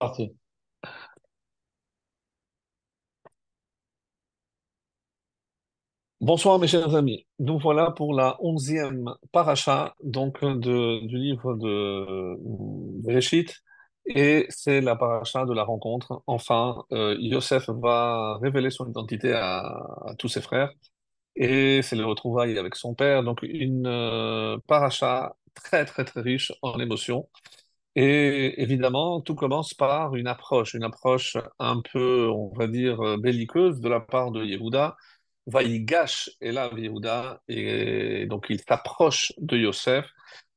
Parti. Bonsoir mes chers amis. Nous voilà pour la 11e paracha du livre de Bereshit et c'est la paracha de la rencontre. Enfin, Yosef va révéler son identité à tous ses frères et c'est le retrouvailles avec son père. Donc une paracha très très très riche en émotions. Et évidemment, tout commence par une approche un peu, on va dire, belliqueuse de la part de Yehuda. Vaïgash est là, Yehuda, et donc il s'approche de Yosef.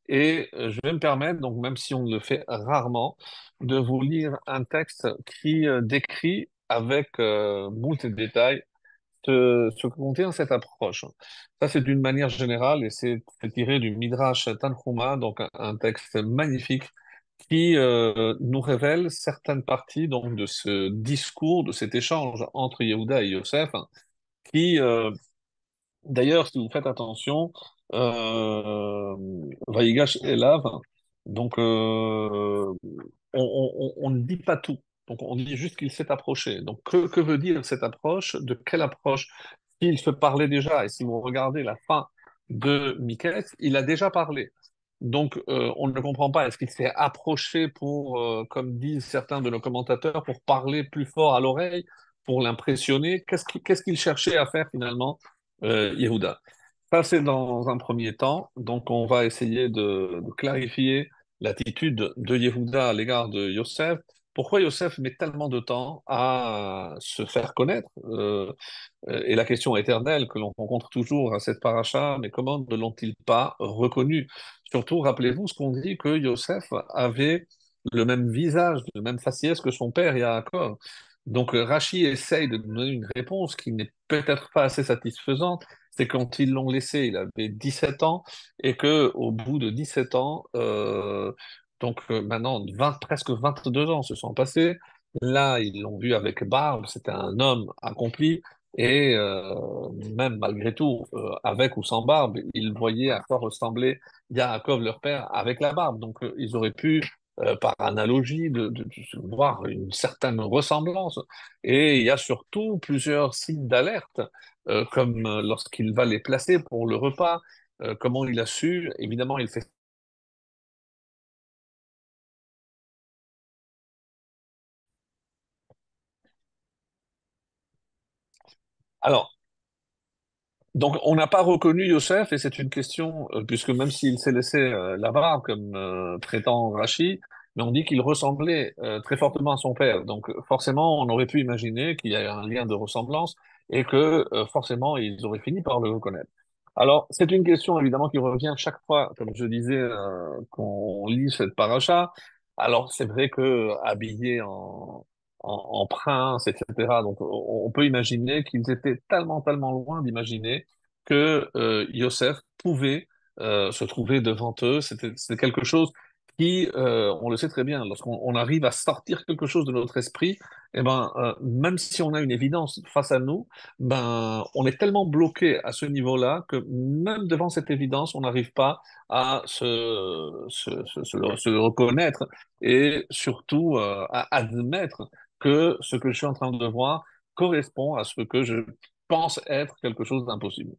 Et je vais me permettre, donc même si on le fait rarement, de vous lire un texte qui décrit avec moult détails ce que contient cette approche. Ça, c'est d'une manière générale, et c'est tiré du Midrash Tanhuma, donc un texte magnifique qui nous révèle certaines parties donc, de ce discours, de cet échange entre Yehuda et Yosef, qui, d'ailleurs, si vous faites attention, Vaïgash Elav, donc on ne dit pas tout. Donc on dit juste qu'il s'est approché. Donc que veut dire cette approche? De quelle approche? S'il se parlait déjà, et si vous regardez la fin de Miquel, il a déjà parlé. Donc on ne comprend pas. Est-ce qu'il s'est approché pour, comme disent certains de nos commentateurs, pour parler plus fort à l'oreille, pour l'impressionner? Qu'est-ce qu'il cherchait à faire finalement, Yehuda? Ça, c'est dans un premier temps. Donc, on va essayer de clarifier l'attitude de Yehuda à l'égard de Yosef. Pourquoi Yosef met tellement de temps à se faire connaître? Et la question éternelle que l'on rencontre toujours à cette paracha, mais comment ne l'ont-ils pas reconnu? Surtout, rappelez-vous ce qu'on dit que Yosef avait le même visage, le même faciès que son père Yaakov. Donc Rachi essaye de nous donner une réponse qui n'est peut-être pas assez satisfaisante. C'est quand ils l'ont laissé, il avait 17 ans, et que au bout de 17 ans, maintenant presque 22 ans se sont passés. Là, ils l'ont vu avec barbe, c'était un homme accompli. Et même malgré tout, avec ou sans barbe, ils voyaient à quoi ressemblait Yaakov, leur père, avec la barbe. Donc ils auraient pu, par analogie, de voir une certaine ressemblance. Et il y a surtout plusieurs signes d'alerte, comme lorsqu'il va les placer pour le repas, comment il a su, évidemment, il fait... Alors, donc, on n'a pas reconnu Youssef, et c'est une question, puisque même s'il s'est laissé la barbe, comme prétend Rachid, mais on dit qu'il ressemblait très fortement à son père. Donc, forcément, on aurait pu imaginer qu'il y a un lien de ressemblance et que forcément, ils auraient fini par le reconnaître. Alors, c'est une question évidemment qui revient chaque fois, comme je disais, qu'on lit cette paracha. Alors, c'est vrai que habillé en prince, etc. Donc, on peut imaginer qu'ils étaient tellement, tellement loin d'imaginer que Yosef pouvait se trouver devant eux. C'est quelque chose qui, on le sait très bien, lorsqu'on arrive à sortir quelque chose de notre esprit, eh ben, même si on a une évidence face à nous, ben, on est tellement bloqué à ce niveau-là que même devant cette évidence, on n'arrive pas à se reconnaître et surtout à admettre que ce que je suis en train de voir correspond à ce que je pense être quelque chose d'impossible.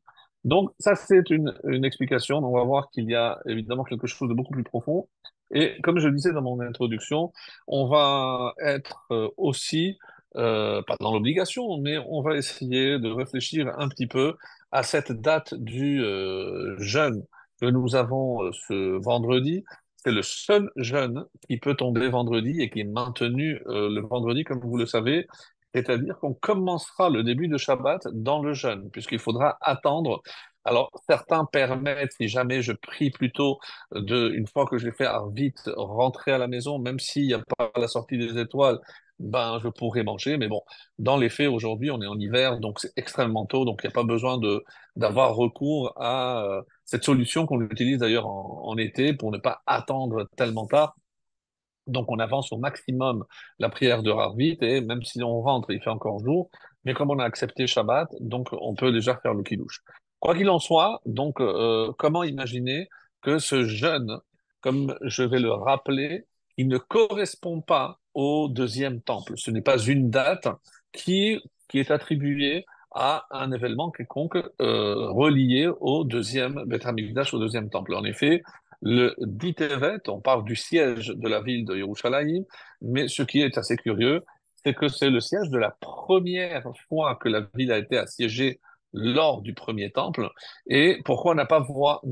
Donc, ça, c'est une explication. On va voir qu'il y a évidemment quelque chose de beaucoup plus profond. Et comme je le disais dans mon introduction, on va être aussi, pas dans l'obligation, mais on va essayer de réfléchir un petit peu à cette date du jeûne que nous avons ce vendredi. C'est le seul jeûne qui peut tomber vendredi et qui est maintenu le vendredi, comme vous le savez. C'est-à-dire qu'on commencera le début de Shabbat dans le jeûne, puisqu'il faudra attendre. Alors, certains permettent, si jamais je prie plutôt, une fois que je l'ai fait, à vite rentrer à la maison, même s'il n'y a pas la sortie des étoiles, ben, je pourrais manger. Mais bon, dans les faits, aujourd'hui, on est en hiver, donc c'est extrêmement tôt, donc il n'y a pas besoin d'avoir recours à cette solution qu'on utilise d'ailleurs en été pour ne pas attendre tellement tard. Donc on avance au maximum la prière de Harvit et même si on rentre, il fait encore jour. Mais comme on a accepté Shabbat, donc on peut déjà faire le kiddush. Quoi qu'il en soit, donc comment imaginer que ce jeûne, comme je vais le rappeler, qui ne correspond pas au deuxième temple. Ce n'est pas une date qui est attribuée à un événement quelconque relié au deuxième Beth Amikdash, au deuxième temple. En effet, le dit Tevet, on parle du siège de la ville de Yerushalayim, mais ce qui est assez curieux, c'est que c'est le siège de la première fois que la ville a été assiégée lors du premier temple. Et pourquoi ne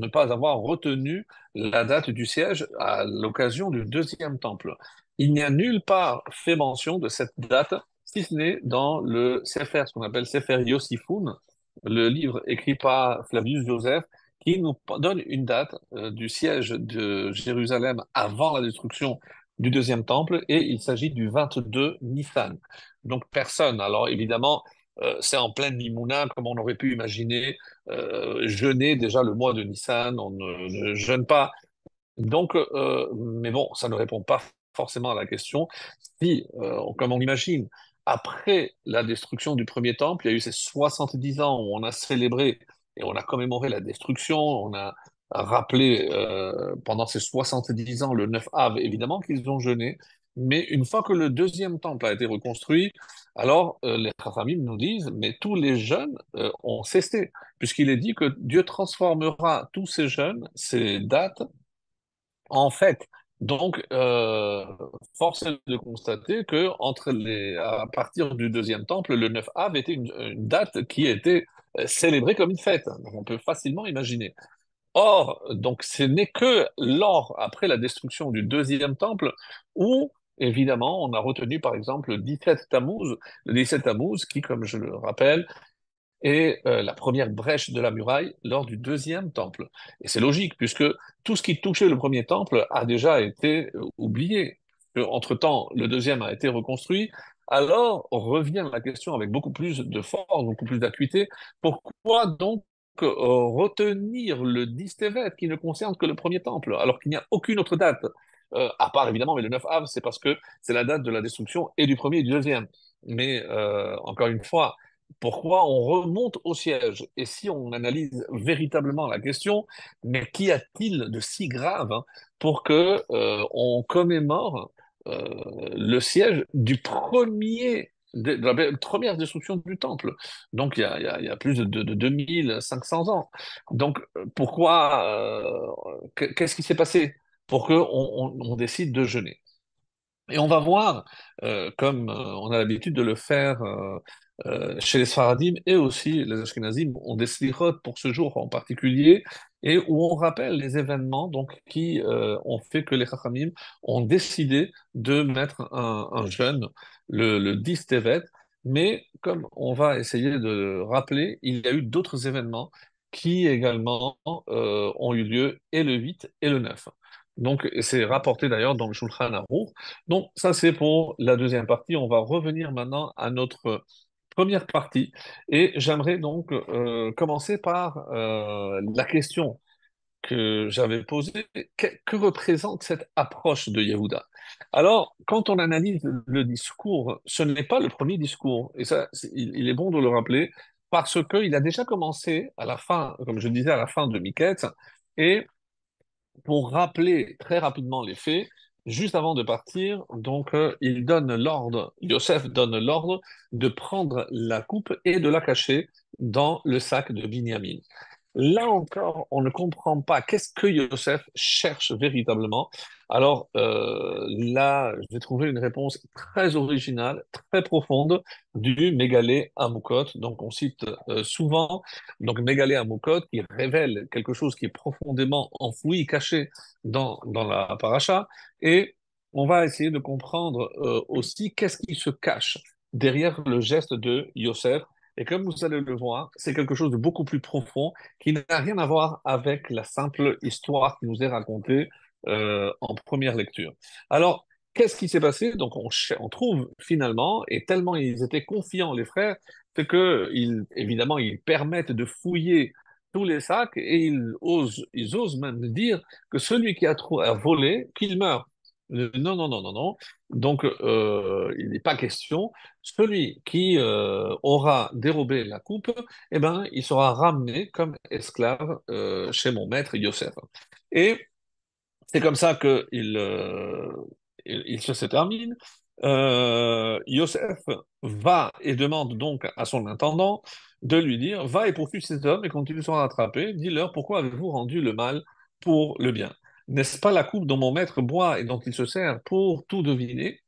pas avoir retenu la date du siège à l'occasion du deuxième temple? Il n'y a nulle part fait mention de cette date, si ce n'est dans le Sefer, ce qu'on appelle Sefer Yossifoun, le livre écrit par Flavius Joseph, qui nous donne une date du siège de Jérusalem avant la destruction du deuxième temple, et il s'agit du 22 Nissan. Donc personne. Alors évidemment, c'est en pleine Mimouna, comme on aurait pu imaginer, jeûner déjà le mois de Nissan, on ne jeûne pas. Donc, mais bon, ça ne répond pas forcément à la question. Si, comme on imagine, après la destruction du premier temple, il y a eu ces 70 ans où on a célébré et on a commémoré la destruction, on a rappelé pendant ces 70 ans le 9 Av, évidemment qu'ils ont jeûné, mais une fois que le deuxième temple a été reconstruit, alors les Chachamim nous disent, mais tous les jeûnes ont cessé, puisqu'il est dit que Dieu transformera tous ces jeûnes, ces dates, en fait, donc, force est de constater que à partir du deuxième temple, le 9 Av était une date qui était célébrée comme une fête. Donc, on peut facilement imaginer. Or, donc, ce n'est que après la destruction du deuxième temple, où, évidemment, on a retenu, par exemple, le 17 Tammuz, qui, comme je le rappelle, et la première brèche de la muraille lors du deuxième temple. Et c'est logique, puisque tout ce qui touchait le premier temple a déjà été oublié. Entre-temps, le deuxième a été reconstruit. Alors revient la question avec beaucoup plus de force, beaucoup plus d'acuité. Pourquoi donc retenir le 10 Tevet qui ne concerne que le premier temple, alors qu'il n'y a aucune autre date? À part évidemment, mais le 9 Av, c'est parce que c'est la date de la destruction et du premier et du deuxième. Mais encore une fois, pourquoi on remonte au siège? Et si on analyse véritablement la question, mais qu'y a-t-il de si grave pour que on commémore le siège du de la première destruction du temple? Donc il y a plus de 2500 ans. Donc pourquoi qu'est-ce qui s'est passé pour que on décide de jeûner? Et on va voir, comme on a l'habitude de le faire chez les Sfaradim et aussi les Ashkenazim, ont des slichot pour ce jour en particulier, et où on rappelle les événements donc, qui ont fait que les Chachamim ont décidé de mettre un jeûne le 10 Tevet. Mais comme on va essayer de le rappeler, il y a eu d'autres événements qui également ont eu lieu et le 8 et le 9. Donc, et c'est rapporté d'ailleurs dans le Shulchan Aruch. Donc, ça, c'est pour la deuxième partie. On va revenir maintenant à notre première partie. Et j'aimerais donc commencer par la question que j'avais posée. Que représente cette approche de Yehuda? Alors, quand on analyse le discours, ce n'est pas le premier discours. Et ça, il est bon de le rappeler parce qu'il a déjà commencé à la fin, comme je disais, à la fin de Miket. Et pour rappeler très rapidement les faits, juste avant de partir, donc il donne l'ordre, Yosef donne l'ordre de prendre la coupe et de la cacher dans le sac de Binyamin. Là encore, on ne comprend pas qu'est-ce que Yosef cherche véritablement. Alors là, j'ai trouvé une réponse très originale, très profonde du Mégalé Amoukot. Donc on cite souvent donc Mégalé Amoukot qui révèle quelque chose qui est profondément enfoui, caché dans la paracha. Et on va essayer de comprendre aussi qu'est-ce qui se cache derrière le geste de Yosef. Et comme vous allez le voir, c'est quelque chose de beaucoup plus profond qui n'a rien à voir avec la simple histoire qui nous est racontée en première lecture. Alors, qu'est-ce qui s'est passé? Donc, on trouve finalement, et tellement ils étaient confiants, les frères, c'est que, évidemment, ils permettent de fouiller tous les sacs et ils osent même dire que celui qui a volé, qu'il meure. Non, non, non, non, non. Donc, il n'est pas question. Celui qui aura dérobé la coupe, eh ben, il sera ramené comme esclave chez mon maître Yosef. Et c'est comme ça qu'il se termine. Yosef va et demande donc à son intendant de lui dire, va et poursuis ces hommes, et quand ils sont rattrapés, dis-leur pourquoi avez-vous rendu le mal pour le bien. N'est-ce pas la coupe dont mon maître boit et dont il se sert pour tout deviner?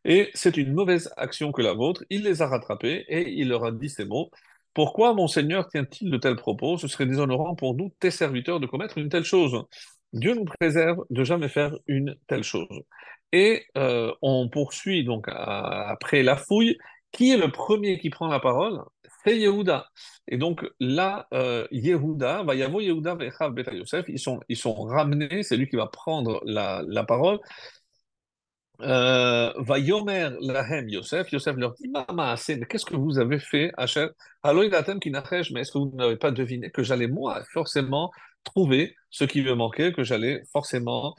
Et c'est une mauvaise action que la vôtre. Il les a rattrapés et il leur a dit ces mots. Pourquoi mon Seigneur tient-il de tels propos? Ce serait déshonorant pour nous, tes serviteurs, de commettre une telle chose. Dieu nous préserve de jamais faire une telle chose. Et on poursuit donc après la fouille. Qui est le premier qui prend la parole? C'est Yehuda. Et donc là, Yehuda, va Yavo Yehuda ve'echav beta Yosef, ils sont ramenés, c'est lui qui va prendre la parole. Va Yomer Lahem Yosef, Yosef leur dit, mais qu'est-ce que vous avez fait, Hachem? Alors il attend qu'il mais est-ce que vous n'avez pas deviné que j'allais moi forcément trouver ce qui me manquait, que j'allais forcément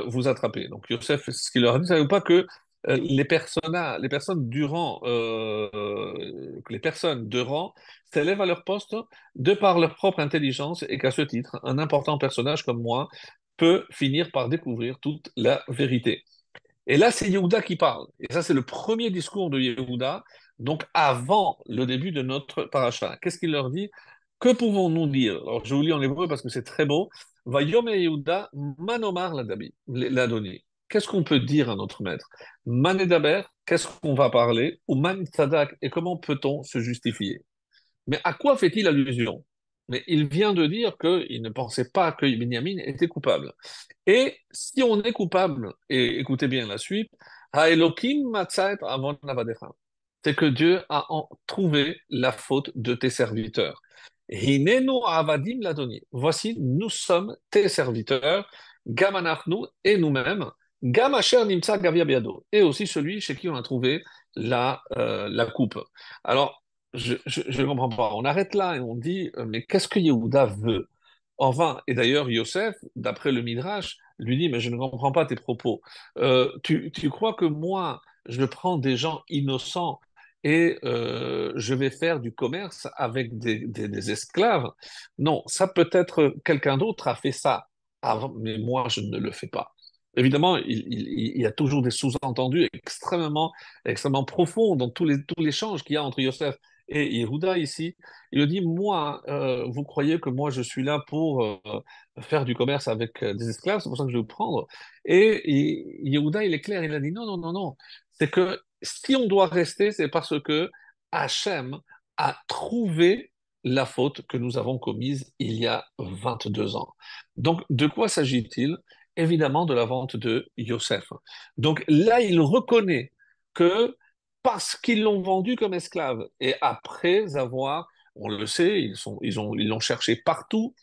vous attraper. Donc Yosef, ce qu'il leur a dit, savez-vous pas que les personnes durant, que les personnes de rang s'élèvent à leur poste de par leur propre intelligence et qu'à ce titre, un important personnage comme moi peut finir par découvrir toute la vérité. Et là, c'est Yehuda qui parle. Et ça, c'est le premier discours de Yehuda, donc avant le début de notre paracha. Qu'est-ce qu'il leur dit? Que pouvons-nous dire? Alors, je vous lis en hébreu parce que c'est très beau. Vayom Yehuda, manomar l'adoni. Qu'est-ce qu'on peut dire à notre maître? Manedaber, qu'est-ce qu'on va parler? Ou man tzadak, et comment peut-on se justifier? Mais à quoi fait-il allusion? Mais il vient de dire qu'il ne pensait pas que Binyamin était coupable. Et si on est coupable, et écoutez bien la suite, Haelokim matzah et avon avadecha. C'est que Dieu a trouvé la faute de tes serviteurs. Hinenu avadim ladoni. Voici, nous sommes tes serviteurs, gam anachnu et nous-mêmes, gam asher nimtza gavia biado, et aussi celui chez qui on a trouvé la coupe. Alors, je ne comprends pas. On arrête là et on dit, mais qu'est-ce que Yehuda veut? Enfin, et d'ailleurs, Yosef, d'après le Midrash, lui dit, mais je ne comprends pas tes propos. Tu crois que moi, je prends des gens innocents et je vais faire du commerce avec des esclaves? Non, ça peut-être quelqu'un d'autre a fait ça avant, mais moi, je ne le fais pas. Évidemment, il y a toujours des sous-entendus extrêmement profonds dans tout l'échange qu'il y a entre Yosef et Yehuda ici. Il lui dit, moi, vous croyez que moi, je suis là pour faire du commerce avec des esclaves, c'est pour ça que je vais vous prendre. Yehuda, il est clair, il a dit, non, non, non, non. C'est que si on doit rester, c'est parce que Hachem a trouvé la faute que nous avons commise il y a 22 ans. Donc, de quoi s'agit-il? Évidemment, de la vente de Yosef. Donc là, il reconnaît que parce qu'ils l'ont vendu comme esclave, et après avoir, on le sait, ils l'ont cherché partout,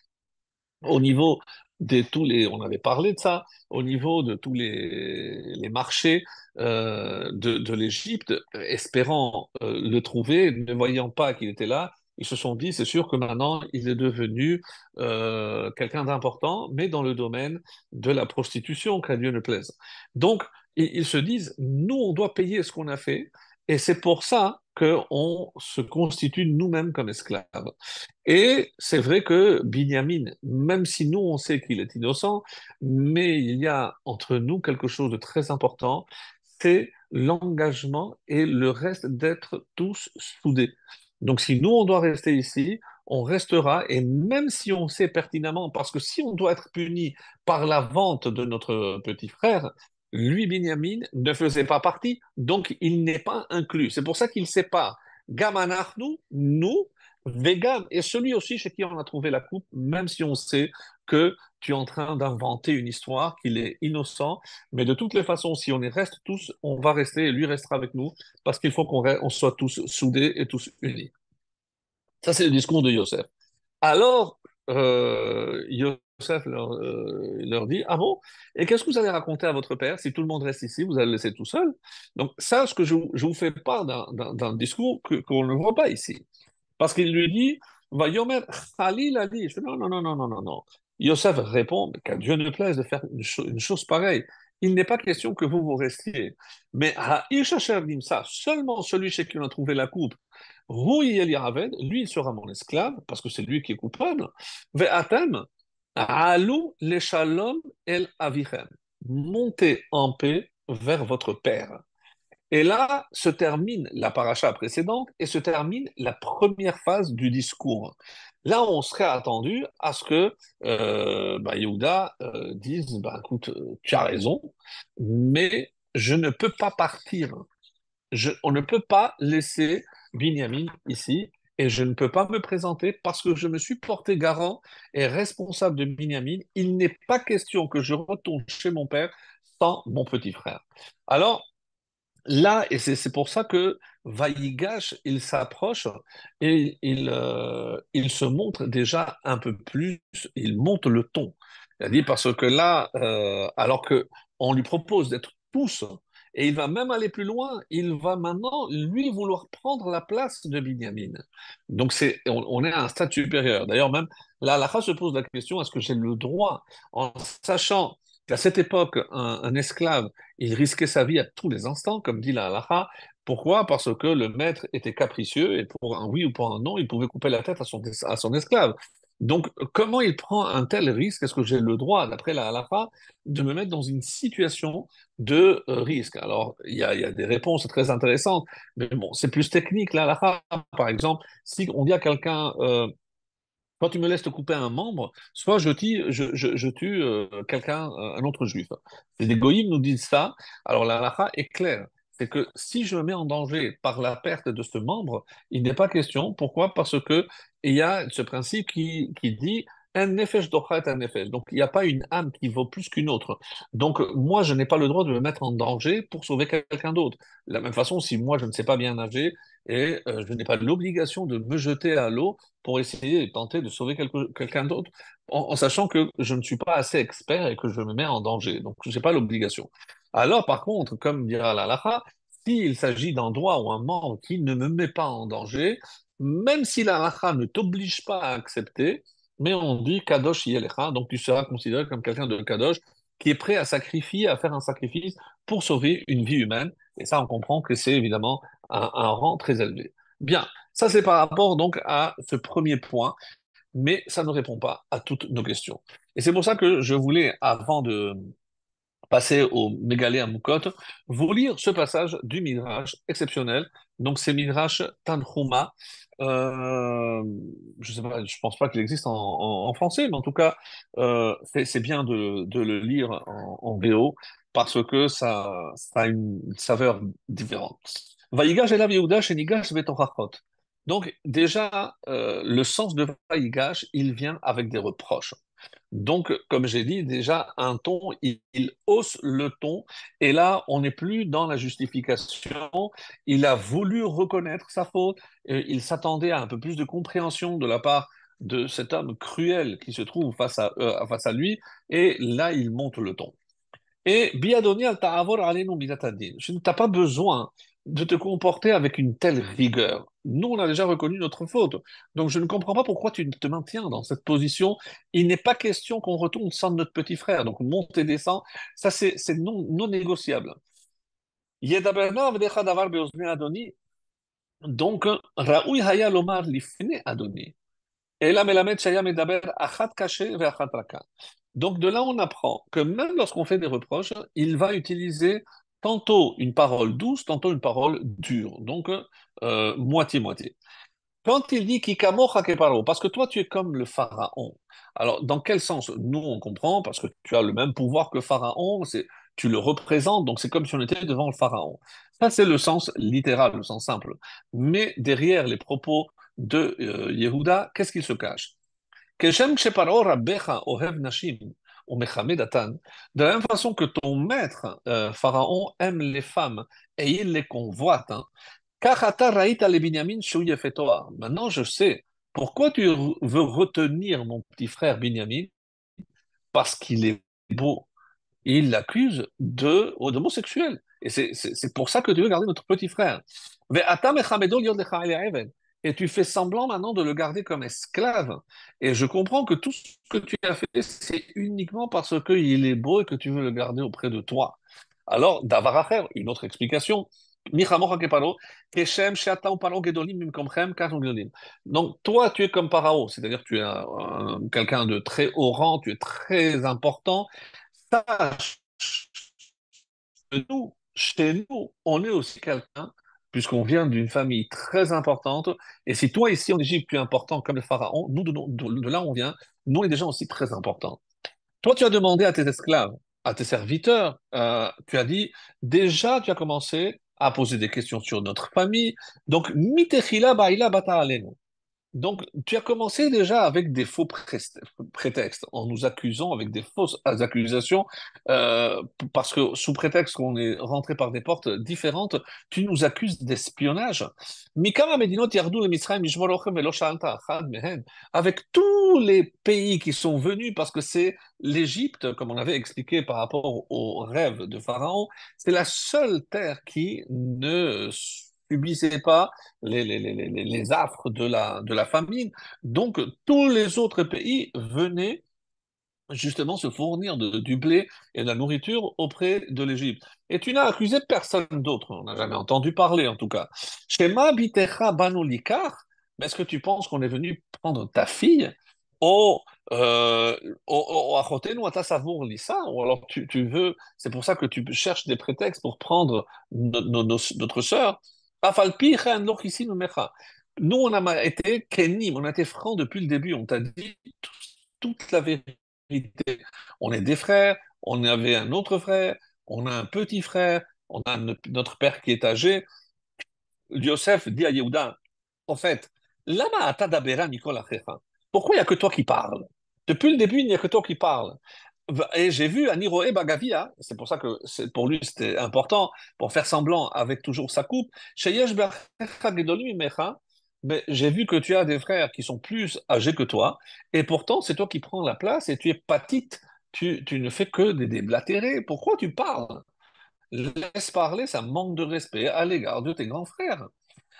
au niveau de tous les, on avait parlé de ça, au niveau de tous les marchés de l'Égypte, espérant le trouver, ne voyant pas qu'il était là, ils se sont dit, c'est sûr que maintenant il est devenu quelqu'un d'important, mais dans le domaine de la prostitution, qu'à Dieu ne plaise. Donc, ils se disent, nous, on doit payer ce qu'on a fait, et c'est pour ça qu'on se constitue nous-mêmes comme esclaves. Et c'est vrai que Binyamin, même si nous on sait qu'il est innocent, mais il y a entre nous quelque chose de très important, c'est l'engagement et le reste d'être tous soudés. Donc si nous on doit rester ici, on restera, et même si on sait pertinemment, parce que si on doit être puni par la vente de notre petit frère, lui, Binyamin, ne faisait pas partie, donc il n'est pas inclus. C'est pour ça qu'il sépare Gamanachnu, nous, vegan, et celui aussi chez qui on a trouvé la coupe, même si on sait que tu es en train d'inventer une histoire, qu'il est innocent, mais de toutes les façons, si on y reste tous, on va rester et lui restera avec nous, parce qu'il faut on soit tous soudés et tous unis. Ça, c'est le discours de Yosef. Alors, Yosef leur dit, ah bon, et qu'est-ce que vous allez raconter à votre père si tout le monde reste ici, vous allez le laisser tout seul? Donc, ça, ce que je vous fais part d'un discours qu'on ne voit pas ici. Parce qu'il lui dit, va Yomer Khalil Ali. Je fais, non, non, non, non, non, non, non. Yosef répond, qu'à Dieu ne plaise de faire une chose pareille. Il n'est pas question que vous restiez. Mais Haïch Asher Nimsa, seulement celui chez qui on a trouvé la coupe, Rui El Yahaved, lui, il sera mon esclave, parce que c'est lui qui est coupable. Ve'atem, Alou le Shalom El Avichem. Montez en paix, vers votre père. Et là se termine la paracha précédente et se termine la première phase du discours. Là, on serait attendu à ce que Yehuda dise, écoute, tu as raison, mais je ne peux pas partir. On ne peut pas laisser Binyamin ici et je ne peux pas me présenter parce que je me suis porté garant et responsable de Binyamin. Il n'est pas question que je retourne chez mon père sans mon petit frère. Alors, là, et c'est pour ça que Vaïgash, il s'approche et il se montre déjà un peu plus, il monte le ton. Il a dit parce que là, alors que on lui propose d'être tous, et il va même aller plus loin, il va maintenant, lui, vouloir prendre la place de Binyamin. Donc on est à un stade supérieur. D'ailleurs, même la halakha se pose la question, est-ce que j'ai le droit, en sachant qu'à cette époque, un esclave il risquait sa vie à tous les instants, comme dit la halakha. Pourquoi? Parce que le maître était capricieux et pour un oui ou pour un non, il pouvait couper la tête à son esclave. Donc, comment il prend un tel risque? Est-ce que j'ai le droit, d'après la halakha, de me mettre dans une situation de risque? Alors, il y a des réponses très intéressantes, mais bon, c'est plus technique. La halakha, par exemple, si on dit à quelqu'un, quand tu me laisses te couper un membre, soit je tue quelqu'un, un autre juif. Les goïms nous disent ça. Alors la halakha est claire. C'est que si je me mets en danger par la perte de ce membre, il n'est pas question. Pourquoi? Parce que il y a ce principe qui dit un nefesh dochat un nefesh. Donc il n'y a pas une âme qui vaut plus qu'une autre. Donc moi, je n'ai pas le droit de me mettre en danger pour sauver quelqu'un d'autre. De la même façon, si moi je ne sais pas bien nager et je n'ai pas l'obligation de me jeter à l'eau pour essayer et tenter de sauver quelqu'un d'autre, en sachant que je ne suis pas assez expert et que je me mets en danger. Donc, je n'ai pas l'obligation. Alors, par contre, comme dira la halakha, s'il s'agit d'un droit ou un membre qui ne me met pas en danger, même si la halakha ne t'oblige pas à accepter, mais on dit kadosh yelecha, donc tu seras considéré comme quelqu'un de kadosh qui est prêt à sacrifier, à faire un sacrifice pour sauver une vie humaine. Et ça, on comprend que c'est évidemment un rang très élevé. Bien, ça c'est par rapport donc à ce premier point, mais ça ne répond pas à toutes nos questions. Et c'est pour ça que je voulais, avant de passer au Mégalé à Moukot, vous lire ce passage du Midrash exceptionnel. Donc c'est Midrash Tanhuma. Euh, je sais pas, je pense pas qu'il existe en français, mais en tout cas, c'est bien de le lire en VO parce que ça a une saveur différente. Vayigash elav Yehuda shenigash betorachot. Donc déjà, le sens de Vayigash, il vient avec des reproches. Donc, comme j'ai dit, déjà, un ton, il hausse le ton, et là, on n'est plus dans la justification. Il a voulu reconnaître sa faute, et il s'attendait à un peu plus de compréhension de la part de cet homme cruel qui se trouve face à lui, et là, il monte le ton. Et Biadoni al ta'avor alenu midatadin. Tu n'as pas besoin de te comporter avec une telle rigueur. Nous, on a déjà reconnu notre faute. Donc, je ne comprends pas pourquoi tu te maintiens dans cette position. Il n'est pas question qu'on retourne sans notre petit frère. Donc, monte et descend, ça, c'est non négociable. Yedaberna avdecha davar beozni Adoni. Donc, Raoui haya lomar lifne Adoni. Et là, Melamed Shaya Medaber achat caché ve achat raka. Donc de là, on apprend que même lorsqu'on fait des reproches, il va utiliser tantôt une parole douce, tantôt une parole dure. Donc moitié-moitié. Quand il dit Kikamocha keparo, parce que toi tu es comme le pharaon. Alors dans quel sens? Nous on comprend parce que tu as le même pouvoir que pharaon, tu le représentes, donc c'est comme si on était devant le pharaon. Ça c'est le sens littéral, le sens simple. Mais derrière les propos de Yehuda, qu'est-ce qu'il se cache? Keshem Sheparo Rabbecha Ohev Nashim ou Mechamedatan, de la même façon que ton maître, Pharaon, aime les femmes et il les convoite. Hein. Kachata Raïta le Binyamin Shu Yefetoa. Maintenant, je sais pourquoi tu veux retenir mon petit frère Binyamin, parce qu'il est beau. Il l'accuse d'homosexuel. Et c'est pour ça que tu veux garder notre petit frère. Ve'ata mechamedo liot lecha ele eved. Et tu fais semblant maintenant de le garder comme esclave. Et je comprends que tout ce que tu as fait, c'est uniquement parce qu'il est beau et que tu veux le garder auprès de toi. Alors, davaracher, une autre explication. Michamocha keparo, keshem sheata uparo gedolim mimkomchem kach gedolim. Donc, toi, tu es comme Parao, c'est-à-dire tu es quelqu'un de très haut rang, tu es très important. Sache nous, chez nous, on est aussi quelqu'un, puisqu'on vient d'une famille très importante, et si toi ici en Égypte tu es important comme le pharaon, nous de là où on vient, nous on est des gens aussi très importants. Toi tu as demandé à tes esclaves, à tes serviteurs, tu as dit, déjà tu as commencé à poser des questions sur notre famille, donc mitechila baila bata alenu. Donc, tu as commencé déjà avec des faux prétextes, en nous accusant avec des fausses accusations, parce que sous prétexte qu'on est rentré par des portes différentes, tu nous accuses d'espionnage. Mikama Medinot yardou le Mitzrayim mishmorochem velo sha'alta achad mehen. Avec tous les pays qui sont venus, parce que c'est l'Égypte, comme on avait expliqué par rapport au rêve de Pharaon, c'est la seule terre qui ne subissait pas les affres de la famine. Donc, tous les autres pays venaient justement se fournir du blé et de la nourriture auprès de l'Égypte. Et tu n'as accusé personne d'autre, on n'a jamais entendu parler en tout cas. Shema bitecha banu likar, mais est-ce que tu penses qu'on est venu prendre ta fille au achotenu ata savour lissa, ou alors tu veux, c'est pour ça que tu cherches des prétextes pour prendre notre sœur. Afalpi chen lochissinu mecha. Nous, on a été kenim, on a été franc depuis le début, on t'a dit toute la vérité. On est des frères, on avait un autre frère, on a un petit frère, on a notre père qui est âgé. Yosef dit à Yehuda, en fait, lama ata dabera mikol achecha. Pourquoi il n'y a que toi qui parles? Depuis le début, il n'y a que toi qui parles. Et j'ai vu Aniroé Bagavia, c'est pour ça que pour lui c'était important, pour faire semblant avec toujours sa coupe, Sheyesh be'achecha gedolim mimecha, mais j'ai vu que tu as des frères qui sont plus âgés que toi, et pourtant c'est toi qui prends la place et tu es patite, tu ne fais que des déblatérés. Pourquoi tu parles? Laisse parler, ça manque de respect à l'égard de tes grands frères.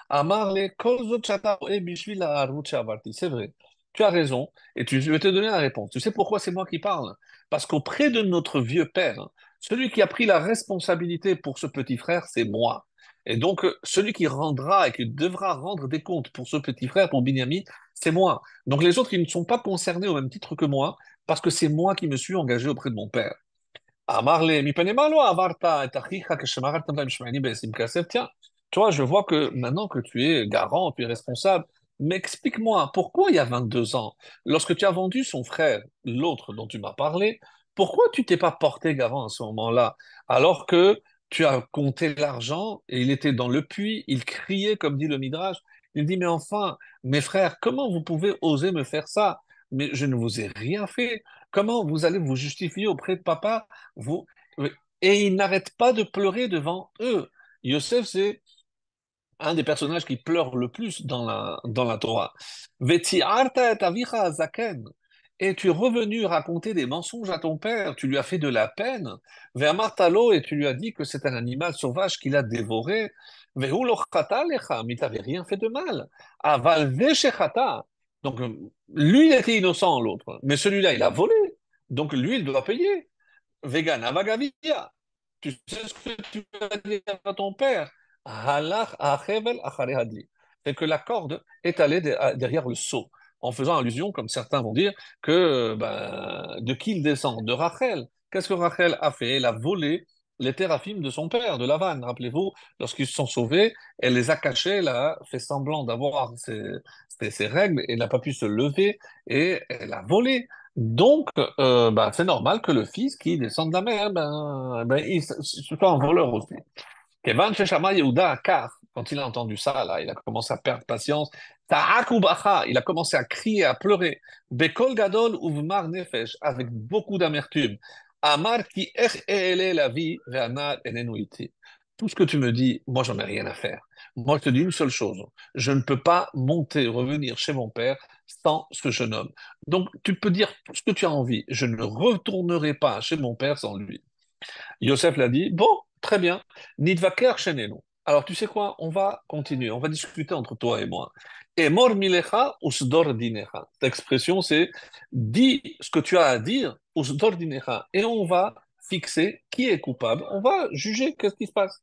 Amarle kolzot shata roe bishvil ha'arut she'avarti. C'est vrai, tu as raison, et je vais te donner la réponse. Tu sais pourquoi c'est moi qui parle? Parce qu'auprès de notre vieux père, celui qui a pris la responsabilité pour ce petit frère, c'est moi. Et donc, celui qui rendra et qui devra rendre des comptes pour ce petit frère, pour Binyamin, c'est moi. Donc, les autres, ils ne sont pas concernés au même titre que moi, parce que c'est moi qui me suis engagé auprès de mon père. Amarle, mipene malo avarta et achicha que shemarartam la'im shemini be'esim kasef. Tiens, toi, je vois que maintenant que tu es garant, tu es responsable, mais explique-moi, pourquoi il y a 22 ans, lorsque tu as vendu son frère, l'autre dont tu m'as parlé, pourquoi tu t'es pas porté garant à ce moment-là, alors que tu as compté l'argent et il était dans le puits, il criait, comme dit le Midrash, il dit, mais enfin, mes frères, comment vous pouvez oser me faire ça? Mais je ne vous ai rien fait. Comment vous allez vous justifier auprès de papa? Vous... Et il n'arrête pas de pleurer devant eux. Yosef, c'est un des personnages qui pleure le plus dans la Torah. Vetiarta et avicha zaken. Et tu es revenu raconter des mensonges à ton père, tu lui as fait de la peine. Ve'amartalo, et tu lui as dit que c'est un animal sauvage qu'il a dévoré. Ve'hu lo chata lecha, mais t'avais rien fait de mal. Aval veshechata. Donc, lui, il était innocent, l'autre. Mais celui-là, il a volé. Donc, lui, il doit payer. Vegan, avagavia. Tu sais ce que tu vas dire à ton père? Halach achevel achare hadli. C'est que la corde est allée derrière le seau, en faisant allusion, comme certains vont dire, que de qui il descend? De Rachel. Qu'est-ce que Rachel a fait? Elle a volé les téraphimes de son père, de Lavan. Rappelez-vous, lorsqu'ils se sont sauvés, elle les a cachés, elle a fait semblant d'avoir ses règles, elle n'a pas pu se lever et elle a volé. Donc, c'est normal que le fils qui descend de la mer, il soit un voleur aussi. Kevan Sheshama Yehuda Akar, quand il a entendu ça, là, il a commencé à perdre patience. Ta'ak ubacha, il a commencé à crier, à pleurer. Bekol gadol uvmar nefesh, avec beaucoup d'amertume. Amar ki ech e'ele la vie, ve'anar enenu iti. Tout ce que tu me dis, moi, j'en ai rien à faire. Moi, je te dis une seule chose. Je ne peux pas monter, revenir chez mon père sans ce jeune homme. Donc, tu peux dire tout ce que tu as envie. Je ne retournerai pas chez mon père sans lui. Yosef l'a dit, bon, très bien, Nidvaker shenenu. Alors tu sais quoi, on va continuer, on va discuter entre toi et moi. Et mor milecha usdor dinecha. Cette expression, c'est dis ce que tu as à dire, usdor dinecha. Et on va fixer qui est coupable, on va juger qu'est-ce qui se passe.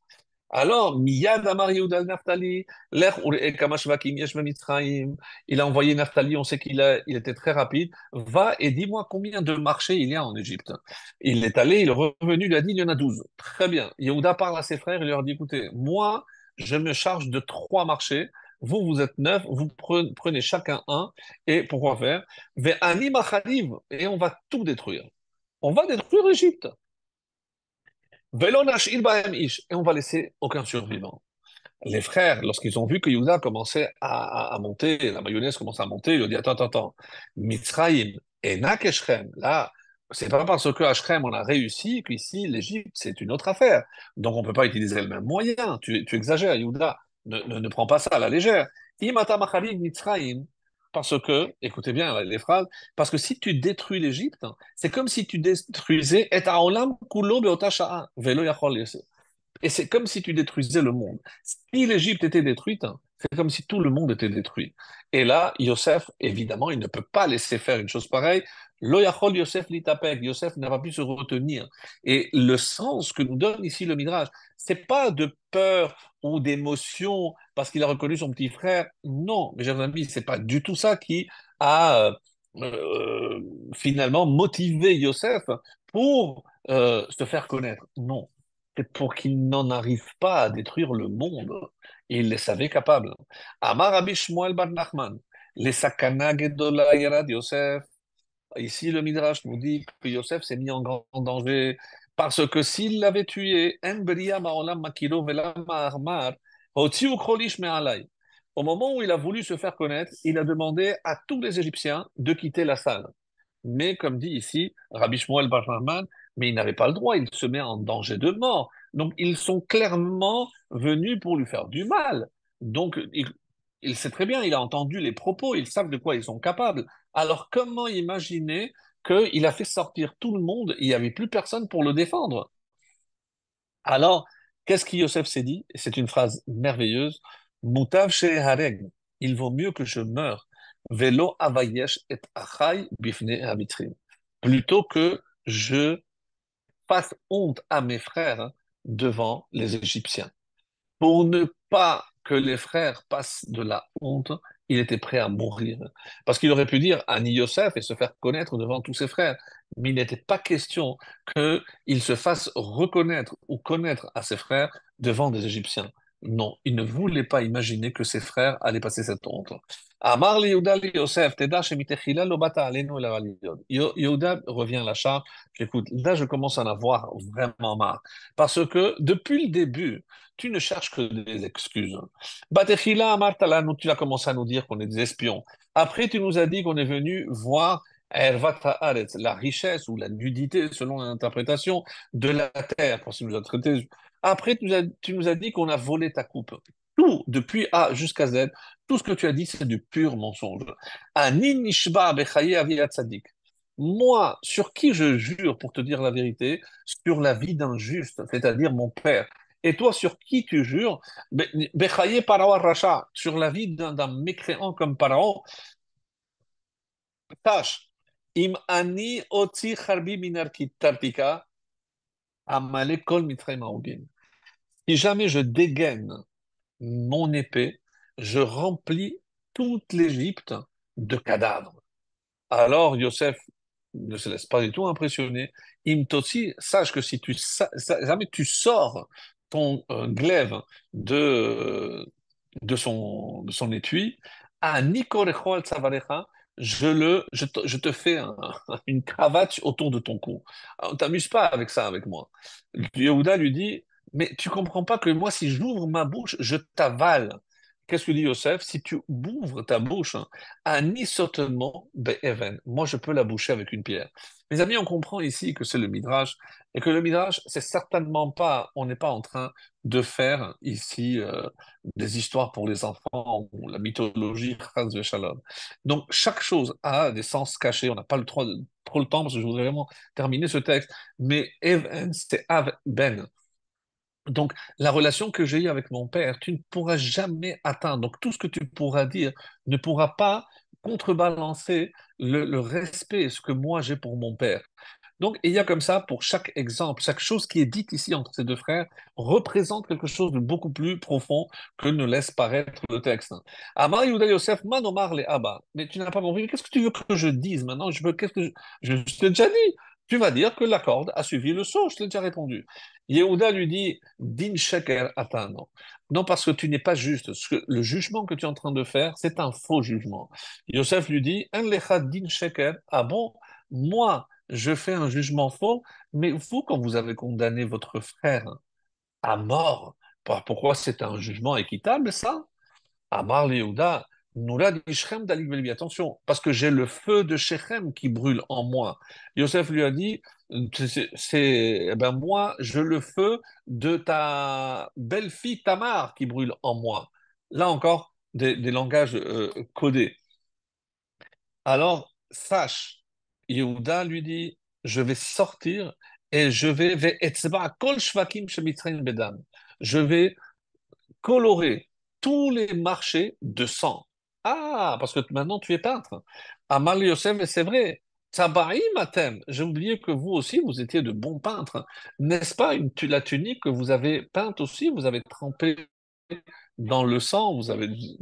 Alors, Miyad Amar Yehuda Naphtali, Lech Urei Kama Shvakim Yesh Bemitzrayim. Il a envoyé Naphtali, on sait il était très rapide. Va et dis-moi combien de marchés il y a en Égypte. Il est allé, il est revenu, il a dit il y en a 12. Très bien. Yehuda parle à ses frères, il leur dit écoutez, moi, je me charge de trois marchés. Vous, vous êtes neuf, vous prenez chacun un. Et pourquoi faire? Ve'ani Machaliv, et on va tout détruire. On va détruire l'Égypte. Ve'lo nash'il ba'em ish, et on va laisser aucun survivant. Les frères, lorsqu'ils ont vu que Yehuda commençait à monter, la mayonnaise commençait à monter, ils ont dit, attends, attends, attends, Mitzrayim et Nak Echrem, là, c'est pas parce que à Shrem on a réussi qu'ici, l'Égypte, c'est une autre affaire. Donc on peut pas utiliser le même moyen. Tu exagères, Yehuda. Ne prends pas ça à la légère. Imata Machalim Mitzrayim, parce que, écoutez bien les phrases, parce que si tu détruis l'Égypte, c'est comme si tu détruisais et haolam kulo beota sha'a, velo yachol et c'est comme si tu détruisais le monde. Si l'Égypte était détruite, hein, c'est comme si tout le monde était détruit. Et là, Yosef, évidemment, il ne peut pas laisser faire une chose pareille. Lo yachol Yosef litapek. Yosef n'a pas pu se retenir. Et le sens que nous donne ici le Midrash, c'est pas de peur ou d'émotion parce qu'il a reconnu son petit frère. Non, mes chers amis, c'est pas du tout ça qui a euh, finalement motivé Yosef pour se faire connaître. Non, c'est pour qu'il n'en arrive pas à détruire le monde. Et il les savait capables. Amar Rabbi Shmuel bar Nachman, les sakana gedola yerad Yosef. Ici, le Midrash nous dit que Yosef s'est mis en grand danger parce que s'il l'avait tué, en beria ma'olam makilo velama armar, hotiu krolish me'alai. Au moment où il a voulu se faire connaître, il a demandé à tous les Égyptiens de quitter la salle. Mais comme dit ici Rabbi Shmuel bar Nachman, mais il n'avait pas le droit, il se met en danger de mort. Donc ils sont clairement venus pour lui faire du mal. Donc il sait très bien, il a entendu les propos, ils savent de quoi ils sont capables. Alors comment imaginer qu'il a fait sortir tout le monde, il n'y avait plus personne pour le défendre? Alors, qu'est-ce que Yosef s'est dit? C'est une phrase merveilleuse. Mutav hareg, il vaut mieux que je meure. Velo avayesh et achai bifne hamitrim. Plutôt que je fasse honte à mes frères hein, devant les Égyptiens. Pour ne pas que les frères passent de la honte, il était prêt à mourir. Parce qu'il aurait pu dire Ani Yosef et se faire connaître devant tous ses frères. Mais il n'était pas question qu'il se fasse reconnaître ou connaître à ses frères devant des Égyptiens. Non, il ne voulait pas imaginer que ses frères allaient passer cette honte. Amar li Yehuda li Yosef, teda shemitechila lo bata alenu ela validod. Yehuda revient à la charge. Écoute, là je commence à en avoir vraiment marre. Parce que depuis le début, tu ne cherches que des excuses. Batechila Amartalanu, tu as commencé à nous dire qu'on est des espions. Après, tu nous as dit qu'on est venu voir Ervat Haaretz, la richesse ou la nudité, selon l'interprétation, de la terre, parce que nous a traité. Après, tu nous as dit qu'on a volé ta coupe. Tout, depuis A jusqu'à Z, tout ce que tu as dit, c'est du pur mensonge. Ani nishba bechaye avi tzadik. Moi, sur qui je jure, pour te dire la vérité, sur la vie d'un juste, c'est-à-dire mon père. Et toi, sur qui tu jures? Bechaye Parao Racha, sur la vie d'un mécréant comme Parao. Tâche. Im ani otzi charbi minarki tartika, amale kol mitraim haogim. Si jamais je dégaine mon épée, je remplis toute l'Égypte de cadavres. Alors Yosef ne se laisse pas du tout impressionner. Imtotsi, sache que si jamais tu sors ton glaive de son étui, à Nikorecho al Tzavarecha, je te fais une cravate autour de ton cou. Alors, t'amuses pas avec ça avec moi. Yehuda lui dit, mais tu comprends pas que moi, si j'ouvre ma bouche, je t'avale. Qu'est-ce que dit Yosef? Si tu ouvres ta bouche, hein, à Nisotement, Be'even, moi je peux la boucher avec une pierre. Mes amis, on comprend ici que c'est le Midrash, et que le Midrash, c'est certainement pas, on n'est pas en train de faire ici des histoires pour les enfants, ou la mythologie, Chas Shalom. Donc chaque chose a des sens cachés, on n'a pas trop le temps, parce que je voudrais vraiment terminer ce texte, mais Even, c'est Av Ben. Donc, la relation que j'ai eue avec mon père, tu ne pourras jamais atteindre. Donc, tout ce que tu pourras dire ne pourra pas contrebalancer le respect, ce que moi j'ai pour mon père. Donc, il y a comme ça, pour chaque exemple, chaque chose qui est dite ici entre ces deux frères représente quelque chose de beaucoup plus profond que ne laisse paraître le texte. Amar Yehuda Yosef, man omar le Abba. Mais tu n'as pas compris, mais qu'est-ce que tu veux que je dise maintenant? Qu'est-ce que je t'ai déjà dit. Tu vas dire que la corde a suivi le saut, je t'ai déjà répondu. Yehuda lui dit, din sheker atano. Non, parce que tu n'es pas juste. Le jugement que tu es en train de faire, c'est un faux jugement. Yosef lui dit, en lecha din sheker. Ah bon, moi, je fais un jugement faux, mais vous, quand vous avez condamné votre frère à mort, pourquoi c'est un jugement équitable, ça? Amar le Yehuda, Noura di Shechem d'Ali Velvi. Attention, parce que j'ai le feu de Shechem qui brûle en moi. Yosef lui a dit, eh ben moi, j'ai le feu de ta belle-fille Tamar qui brûle en moi. Là encore, des langages codés. Alors, sache, Yehuda lui dit, je vais sortir et ve'etzba kol shvakim shemitzrayim bedam. Je vais colorer tous les marchés de sang. Ah, parce que maintenant tu es peintre. Amal Yosef, et c'est vrai. Tsabaïm Atem, j'ai oublié que vous aussi, vous étiez de bons peintres. N'est-ce pas la tunique que vous avez peinte aussi, vous avez trempé dans le sang, vous êtes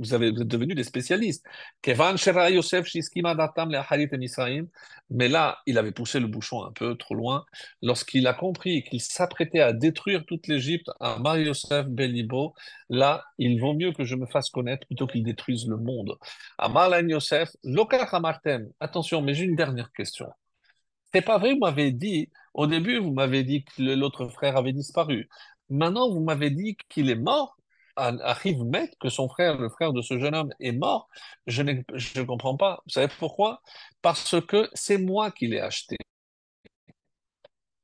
devenus des spécialistes. Kevan Shera Yosef Shiskima Datam Le'acharit Misraïm. Mais là, il avait poussé le bouchon un peu trop loin. Lorsqu'il a compris qu'il s'apprêtait à détruire toute l'Égypte, à Mar Yosef Belibo, là, il vaut mieux que je me fasse connaître plutôt qu'il détruise le monde. Amar Len Yosef, Lokach Amartem. Attention, mais j'ai une dernière question. C'est pas vrai, vous m'avez dit, au début, vous m'avez dit que l'autre frère avait disparu. Maintenant, vous m'avez dit qu'il est mort, arrive Met, que son frère, le frère de ce jeune homme, est mort. Je ne comprends pas. Vous savez pourquoi? Parce que c'est moi qui l'ai acheté.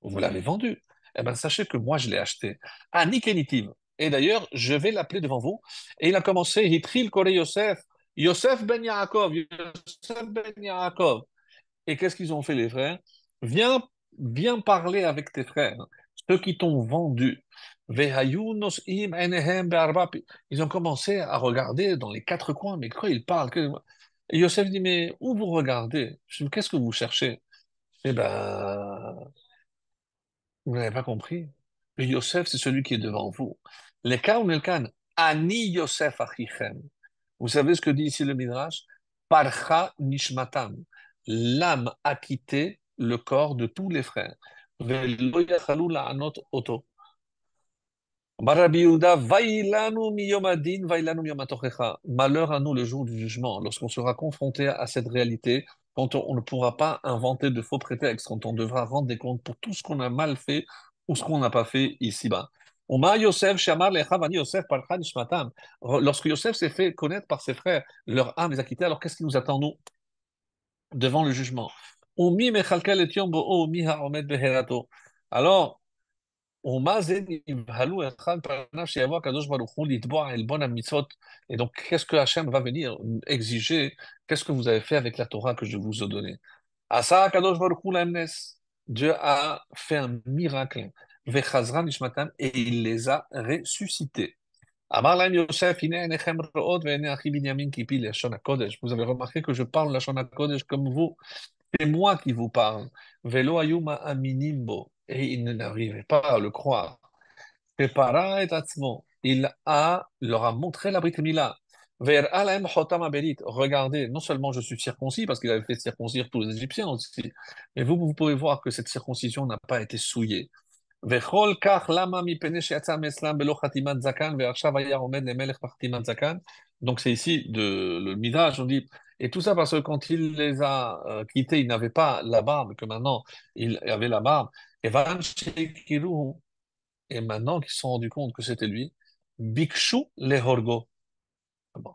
Vous l'avez vendu. Eh bien, sachez que moi, je l'ai acheté à Nikenitiv. Et d'ailleurs, je vais l'appeler devant vous. Et il a commencé, Hitril Kore Yosef, Yosef ben Yaakov, Yosef ben Yaakov. Et qu'est-ce qu'ils ont fait, les frères? Viens, viens parler avec tes frères, ceux qui t'ont vendu. Ils ont commencé à regarder dans les quatre coins, mais quoi ils parlent? Et Yosef dit, mais où vous regardez? Je dis, qu'est-ce que vous cherchez? Eh ben, vous n'avez pas compris. Le Yosef, c'est celui qui est devant vous. Les ou Elkan, Ani Yosef Achichem. Vous savez ce que dit ici le Midrash? Parcha nishmatam. L'âme a quitté le corps de tous les frères. Velo yachalou la'anot oto. Barabi Yehuda, vailanu miyom adin, vailanu miyom hatochecha. Malheur à nous le jour du jugement, lorsqu'on sera confronté à cette réalité, quand on ne pourra pas inventer de faux prétextes, quand on devra rendre des comptes pour tout ce qu'on a mal fait ou ce qu'on n'a pas fait ici-bas. Oma Yosef, Shamar lecha vani Yosef parcha nishmatam. Lorsque Yosef s'est fait connaître par ses frères, leur âme les a quittés, alors qu'est-ce qui nous attend, nous, devant le jugement? Umi mechalkel et yom bo'o, mi ha'omed beherato. Alors, ומה זה נבהלו אחד פניו שיבוא הקדוש ברוך הוא לתבוע עלבון המצוות. Et donc, qu'est-ce que Hachem va venir exiger? Qu'est-ce que vous avez fait avec la Torah que je vous ai donnée? Asa kadosh baruch hu lahem nes. Dieu a fait un miracle. Vechazra nishmatam, et il les a ressuscités. Amar lahem Yosef, hine einechem ro'ot ve'ene achi Binyamin ki pi lashon hakodesh. Vous avez remarqué que je parle lashon hakodesh comme vous. C'est moi qui vous parle. Velo ayuma aminimbo. Et il n'arrivait pas à le croire. Prépara et atzmo. Leur a montré la Brit Mila. Ver alaem chotam aberit. Regardez, non seulement je suis circoncis, parce qu'il avait fait circoncire tous les Égyptiens aussi, mais vous pouvez voir que cette circoncision n'a pas été souillée. Vechol kach lama mipene she'atzam eslam belo chatimat zakan ve'achav haya omed lemelech chatimat zakan. Donc c'est ici le Midrash, on dit, et tout ça parce que quand il les a quittés, il n'avait pas la barbe, que maintenant il avait la barbe. Et van shekiruhu, et maintenant qu'ils se sont rendus compte que c'était lui, Bikshu les Horgo. Bon.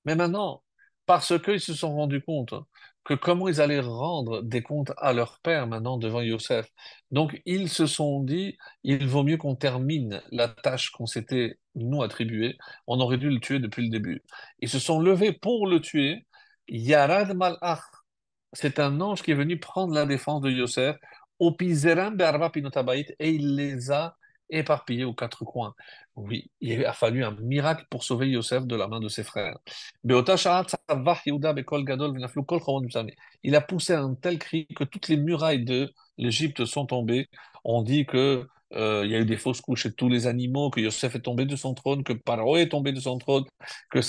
Mais maintenant, parce qu'ils se sont rendus compte que comment ils allaient rendre des comptes à leur père maintenant devant Yosef. Donc ils se sont dit, il vaut mieux qu'on termine la tâche qu'on s'était nous attribuée. On aurait dû le tuer depuis le début. Ils se sont levés pour le tuer. Yarad Malach, c'est un ange qui est venu prendre la défense de Yosef, au Pizeram Be'arba Pinotabait, et il les a éparpillés aux quatre coins. Oui, il a fallu un miracle pour sauver Yosef de la main de ses frères. Be'ota sha'at tzavach Yehuda be'kol gadol v'naflu kol chavot mitzrayim. Il a poussé un tel cri que toutes les murailles de l'Égypte sont tombés. On dit que il y a eu des fausses couches chez tous les animaux, que Yosef est tombé de son trône, que Paro est tombé de son trône, que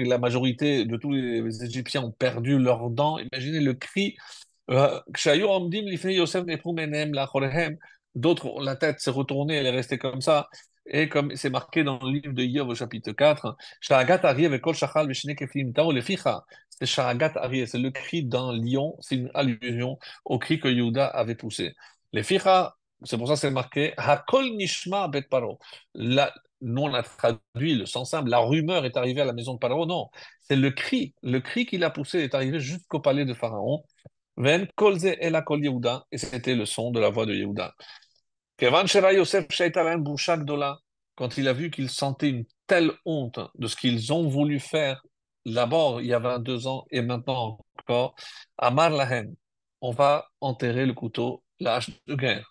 la majorité de tous les Égyptiens ont perdu leurs dents. Imaginez le cri. כשהיו עומדים לפני יוסף נהפכו מעיניהם לאחוריהם, d'autres, la tête s'est retournée, elle est restée comme ça. Et comme c'est marqué dans le livre de Job au chapitre 4, Sha'agat Ari avec Kol Shachal Veshne Keflim Tao Leficha, c'est Sha'agat Ari, c'est le cri d'un lion, c'est une allusion au cri que Yehuda avait poussé. Leficha, c'est pour ça que c'est marqué Hakol Nishma Bet Paro. Là, nous on a traduit le sens simple, la rumeur est arrivée à la maison de Paro. Non, c'est le cri qu'il a poussé est arrivé jusqu'au palais de Pharaon. Ven kolze ela kol Yehuda, et c'était le son de la voix de Yehuda. Kevan shera Yosef she'ayta lahem boucha gdola, quand il a vu qu'ils sentaient une telle honte de ce qu'ils ont voulu faire, d'abord il y a 22 ans et maintenant encore, Amar lahem, on va enterrer le couteau, la hache de guerre.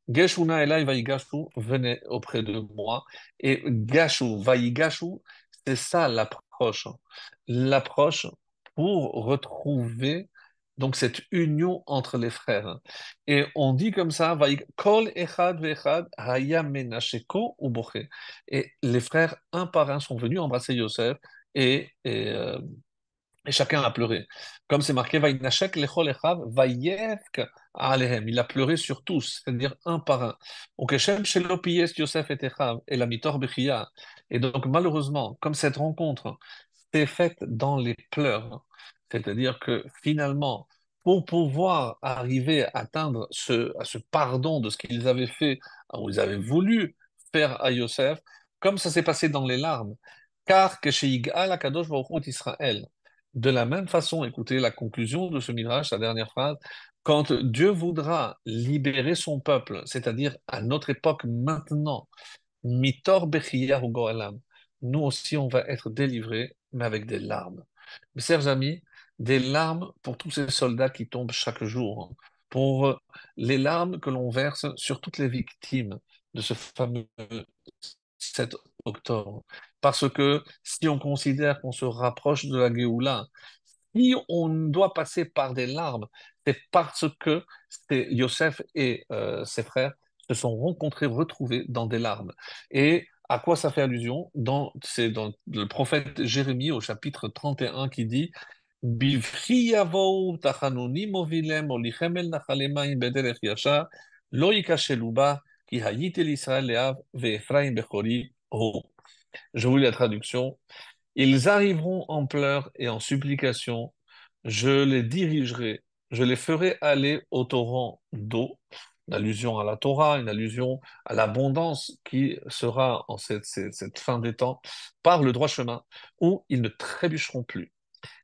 Geshuna elai vayigashu, venez auprès de moi. Et gashu, vayigashu, c'est ça l'approche. L'approche pour retrouver donc cette union entre les frères. Et on dit comme ça, Kol echad ve'echad haya menasheko uboche. Et les frères, un par un, sont venus embrasser Yosef et chacun a pleuré. Comme c'est marqué, Vaïnachek lechol echav vayevk alehem. Il a pleuré sur tous, c'est-à-dire un par un. Ukeshem shelo piyes Yosef et Echav, et la mitor bechia. Et donc, malheureusement, comme cette rencontre s'est faite dans les pleurs, c'est-à-dire que finalement, pour pouvoir arriver à atteindre à ce pardon de ce qu'ils avaient fait, ou ils avaient voulu faire à Yosef, comme ça s'est passé dans les larmes, car que chez Yigal Kadosh Baruch Hu Israël, de la même façon, écoutez la conclusion de ce midrash, sa dernière phrase, quand Dieu voudra libérer son peuple, c'est-à-dire à notre époque maintenant, Mitor Bechiyahu Goalam, nous aussi on va être délivrés, mais avec des larmes. Mes chers amis, des larmes pour tous ces soldats qui tombent chaque jour, pour les larmes que l'on verse sur toutes les victimes de ce fameux 7 octobre. Parce que si on considère qu'on se rapproche de la Géoula, si on doit passer par des larmes, c'est parce que Yosef et ses frères se sont rencontrés, retrouvés dans des larmes. Et à quoi ça fait allusion? C'est dans le prophète Jérémie au chapitre 31 qui dit Bivchi yavou tachanuni movilem olichem el nachalem haim bederech yashar lo yikashelu ba ki hayit el Israël leav ve'Ephraim bechori hu. Je vous lis la traduction. Ils arriveront en pleurs et en supplications. Je les dirigerai, je les ferai aller au torrent d'eau. Une allusion à la Torah, une allusion à l'abondance qui sera en cette fin des temps, par le droit chemin, où ils ne trébucheront plus.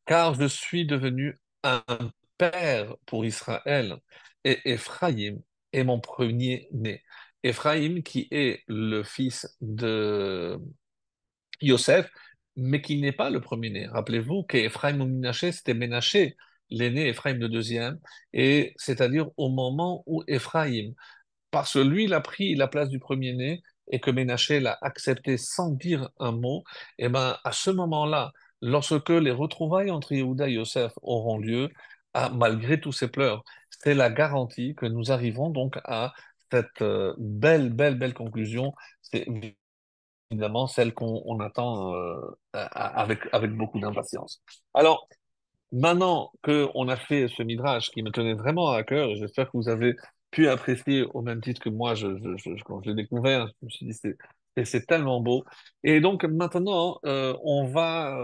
Car je suis devenu un père pour Israël, et Éphraïm est mon premier-né. Éphraïm qui est le fils de Yosef, mais qui n'est pas le premier-né. Rappelez-vous qu'Ephraïm ou Ménaché, c'était Ménaché, l'aîné, Ephraïm le deuxième, et c'est-à-dire au moment où Ephraïm, parce que lui, il a pris la place du premier-né, et que Ménaché l'a accepté sans dire un mot, et ben à ce moment-là, lorsque les retrouvailles entre Yehuda et Yosef auront lieu, malgré tous ces pleurs, c'est la garantie que nous arrivons donc à cette belle conclusion. C'est évidemment celle qu'on attend avec beaucoup d'impatience. Alors, maintenant qu'on a fait ce midrash qui me tenait vraiment à cœur, et j'espère que vous avez pu apprécier au même titre que moi quand je l'ai découvert, je me suis dit c'est tellement beau. Et donc maintenant, on va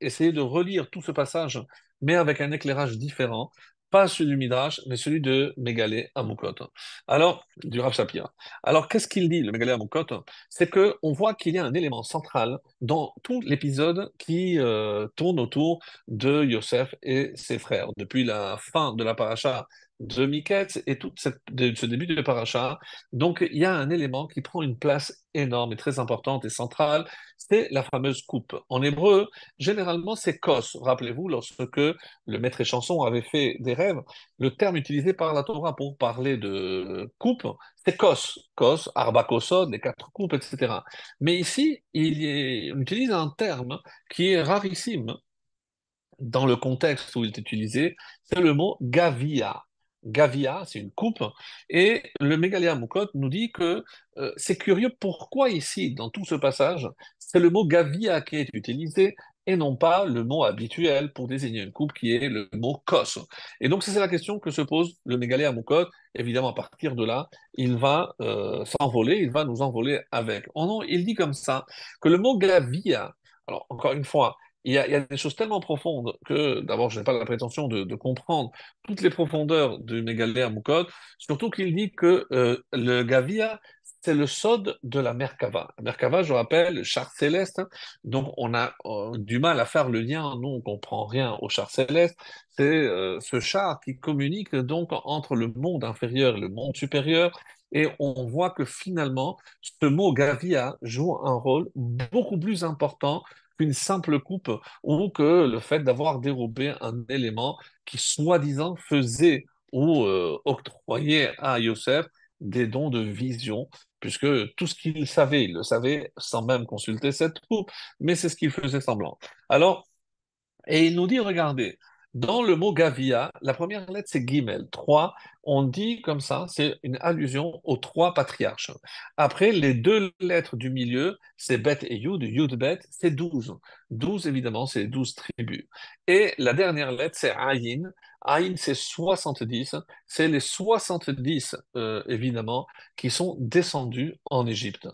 essayer de relire tout ce passage, mais avec un éclairage différent, pas celui du midrash, mais celui de Mégalé Amoukot. Alors, du Rav Shapira. Alors, qu'est-ce qu'il dit, le Mégalé Amoukot? C'est que on voit qu'il y a un élément central dans tout l'épisode qui tourne autour de Yosef et ses frères. Depuis la fin de la paracha de Miketz et ce début de paracha, donc il y a un élément qui prend une place énorme et très importante et centrale, c'est la fameuse coupe. En hébreu, généralement c'est kos. Rappelez-vous, lorsque le maître et chanson avait fait des rêves, le terme utilisé par la Torah pour parler de coupe, c'est kos. Kos, arba kosod, les quatre coupes, etc. Mais ici, on utilise un terme qui est rarissime dans le contexte où il est utilisé, c'est le mot gavia. Gavia, c'est une coupe, et le Mégaléa Moukot nous dit que c'est curieux pourquoi ici, dans tout ce passage, c'est le mot Gavia qui est utilisé et non pas le mot habituel pour désigner une coupe qui est le mot kos. Et donc c'est la question que se pose le Mégaléa Moukot. Évidemment, à partir de là, il va s'envoler, il va nous envoler avec. Oh non, il dit comme ça que le mot Gavia, alors encore une fois, il y a des choses tellement profondes que, d'abord, je n'ai pas la prétention de comprendre toutes les profondeurs du Mégaléa Moukot, surtout qu'il dit que le Gavia, c'est le sod de la Merkava. La Merkava, je rappelle, le char céleste, hein, donc on a du mal à faire le lien, nous on ne comprend rien au char céleste, c'est ce char qui communique donc entre le monde inférieur et le monde supérieur, et on voit que finalement, ce mot Gavia joue un rôle beaucoup plus important qu'une simple coupe ou que le fait d'avoir dérobé un élément qui soi-disant faisait ou octroyait à Yosef des dons de vision, puisque tout ce qu'il savait, il le savait sans même consulter cette coupe, mais c'est ce qu'il faisait semblant. Alors, et il nous dit, regardez, dans le mot Gavia, la première lettre c'est Gimel, 3. On dit comme ça, c'est une allusion aux trois patriarches. Après, les deux lettres du milieu, c'est Bet et Yud, Yud Bet, c'est 12. 12 évidemment, c'est 12 tribus. Et la dernière lettre, c'est Ayin. Ayin, c'est 70. C'est les 70, évidemment, qui sont descendus en Égypte.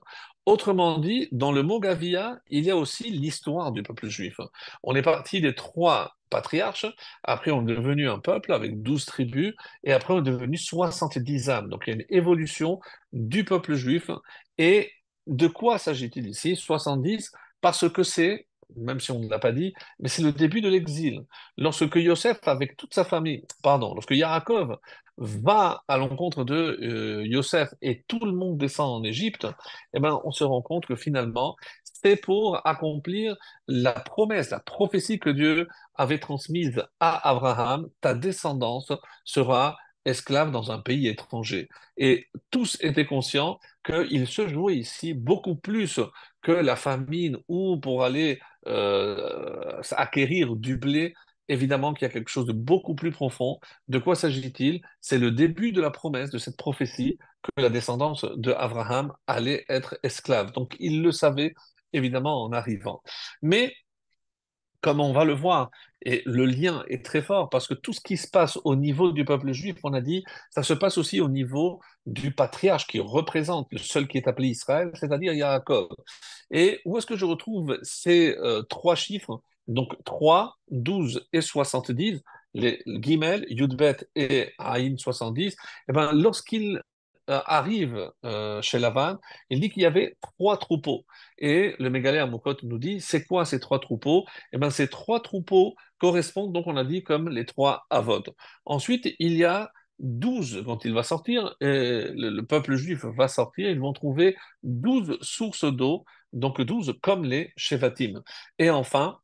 Autrement dit, dans le mot Gavia, il y a aussi l'histoire du peuple juif. On est parti des trois patriarches, après on est devenu un peuple avec 12 tribus, et après on est devenu 70 âmes. Donc il y a une évolution du peuple juif. Et de quoi s'agit-il ici? 70, parce que c'est, même si on ne l'a pas dit, mais c'est le début de l'exil. Lorsque Yosef, avec toute sa famille, pardon, lorsque Yaakov va à l'encontre de Yosef et tout le monde descend en Égypte, eh ben, on se rend compte que finalement, c'est pour accomplir la promesse, la prophétie que Dieu avait transmise à Abraham, ta descendance sera esclave dans un pays étranger. Et tous étaient conscients qu'il se jouait ici beaucoup plus que la famine ou pour aller acquérir du blé. Évidemment qu'il y a quelque chose de beaucoup plus profond. De quoi s'agit-il? C'est le début de la promesse, de cette prophétie, que la descendance de Abraham allait être esclave. Donc il le savait évidemment en arrivant. Mais comme on va le voir, et le lien est très fort parce que tout ce qui se passe au niveau du peuple juif, on a dit, ça se passe aussi au niveau du patriarche qui représente le seul qui est appelé Israël, c'est-à-dire Yaakov. Et où est-ce que je retrouve ces trois chiffres? Donc 3, 12 et 70, les Gimel, Yudbet et Aïn 70, et ben, lorsqu'il arrive chez Lavan, il dit qu'il y avait trois troupeaux. Et le Mégalé Amokot nous dit, c'est quoi ces trois troupeaux? Eh bien, ces trois troupeaux correspondent, donc on a dit, comme les trois Avot. Ensuite, il y a 12 quand il va sortir, et le peuple juif va sortir, ils vont trouver 12 sources d'eau, donc 12 comme les Shevatim. Et enfin,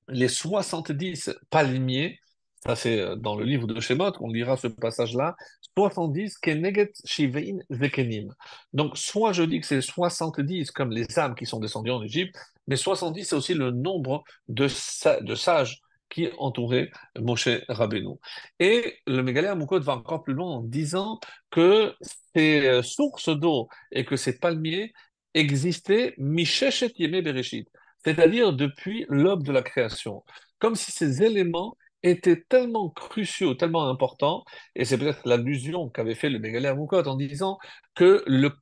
les 70 palmiers, ça c'est dans le livre de Shemot, on lira ce passage-là, 70 Keneget Shivein Vekenim. Donc, soit je dis que c'est 70 comme les âmes qui sont descendues en Égypte, mais 70 c'est aussi le nombre de sages qui entouraient Moshe Rabbeinu. Et le Mégalé Moukot va encore plus loin en disant que ces sources d'eau et que ces palmiers existaient Misheshet Yemei Bereshit, c'est-à-dire depuis l'aube de la création. Comme si ces éléments étaient tellement cruciaux, tellement importants, et c'est peut-être l'allusion qu'avait fait le Mégalé Amoukot en disant que le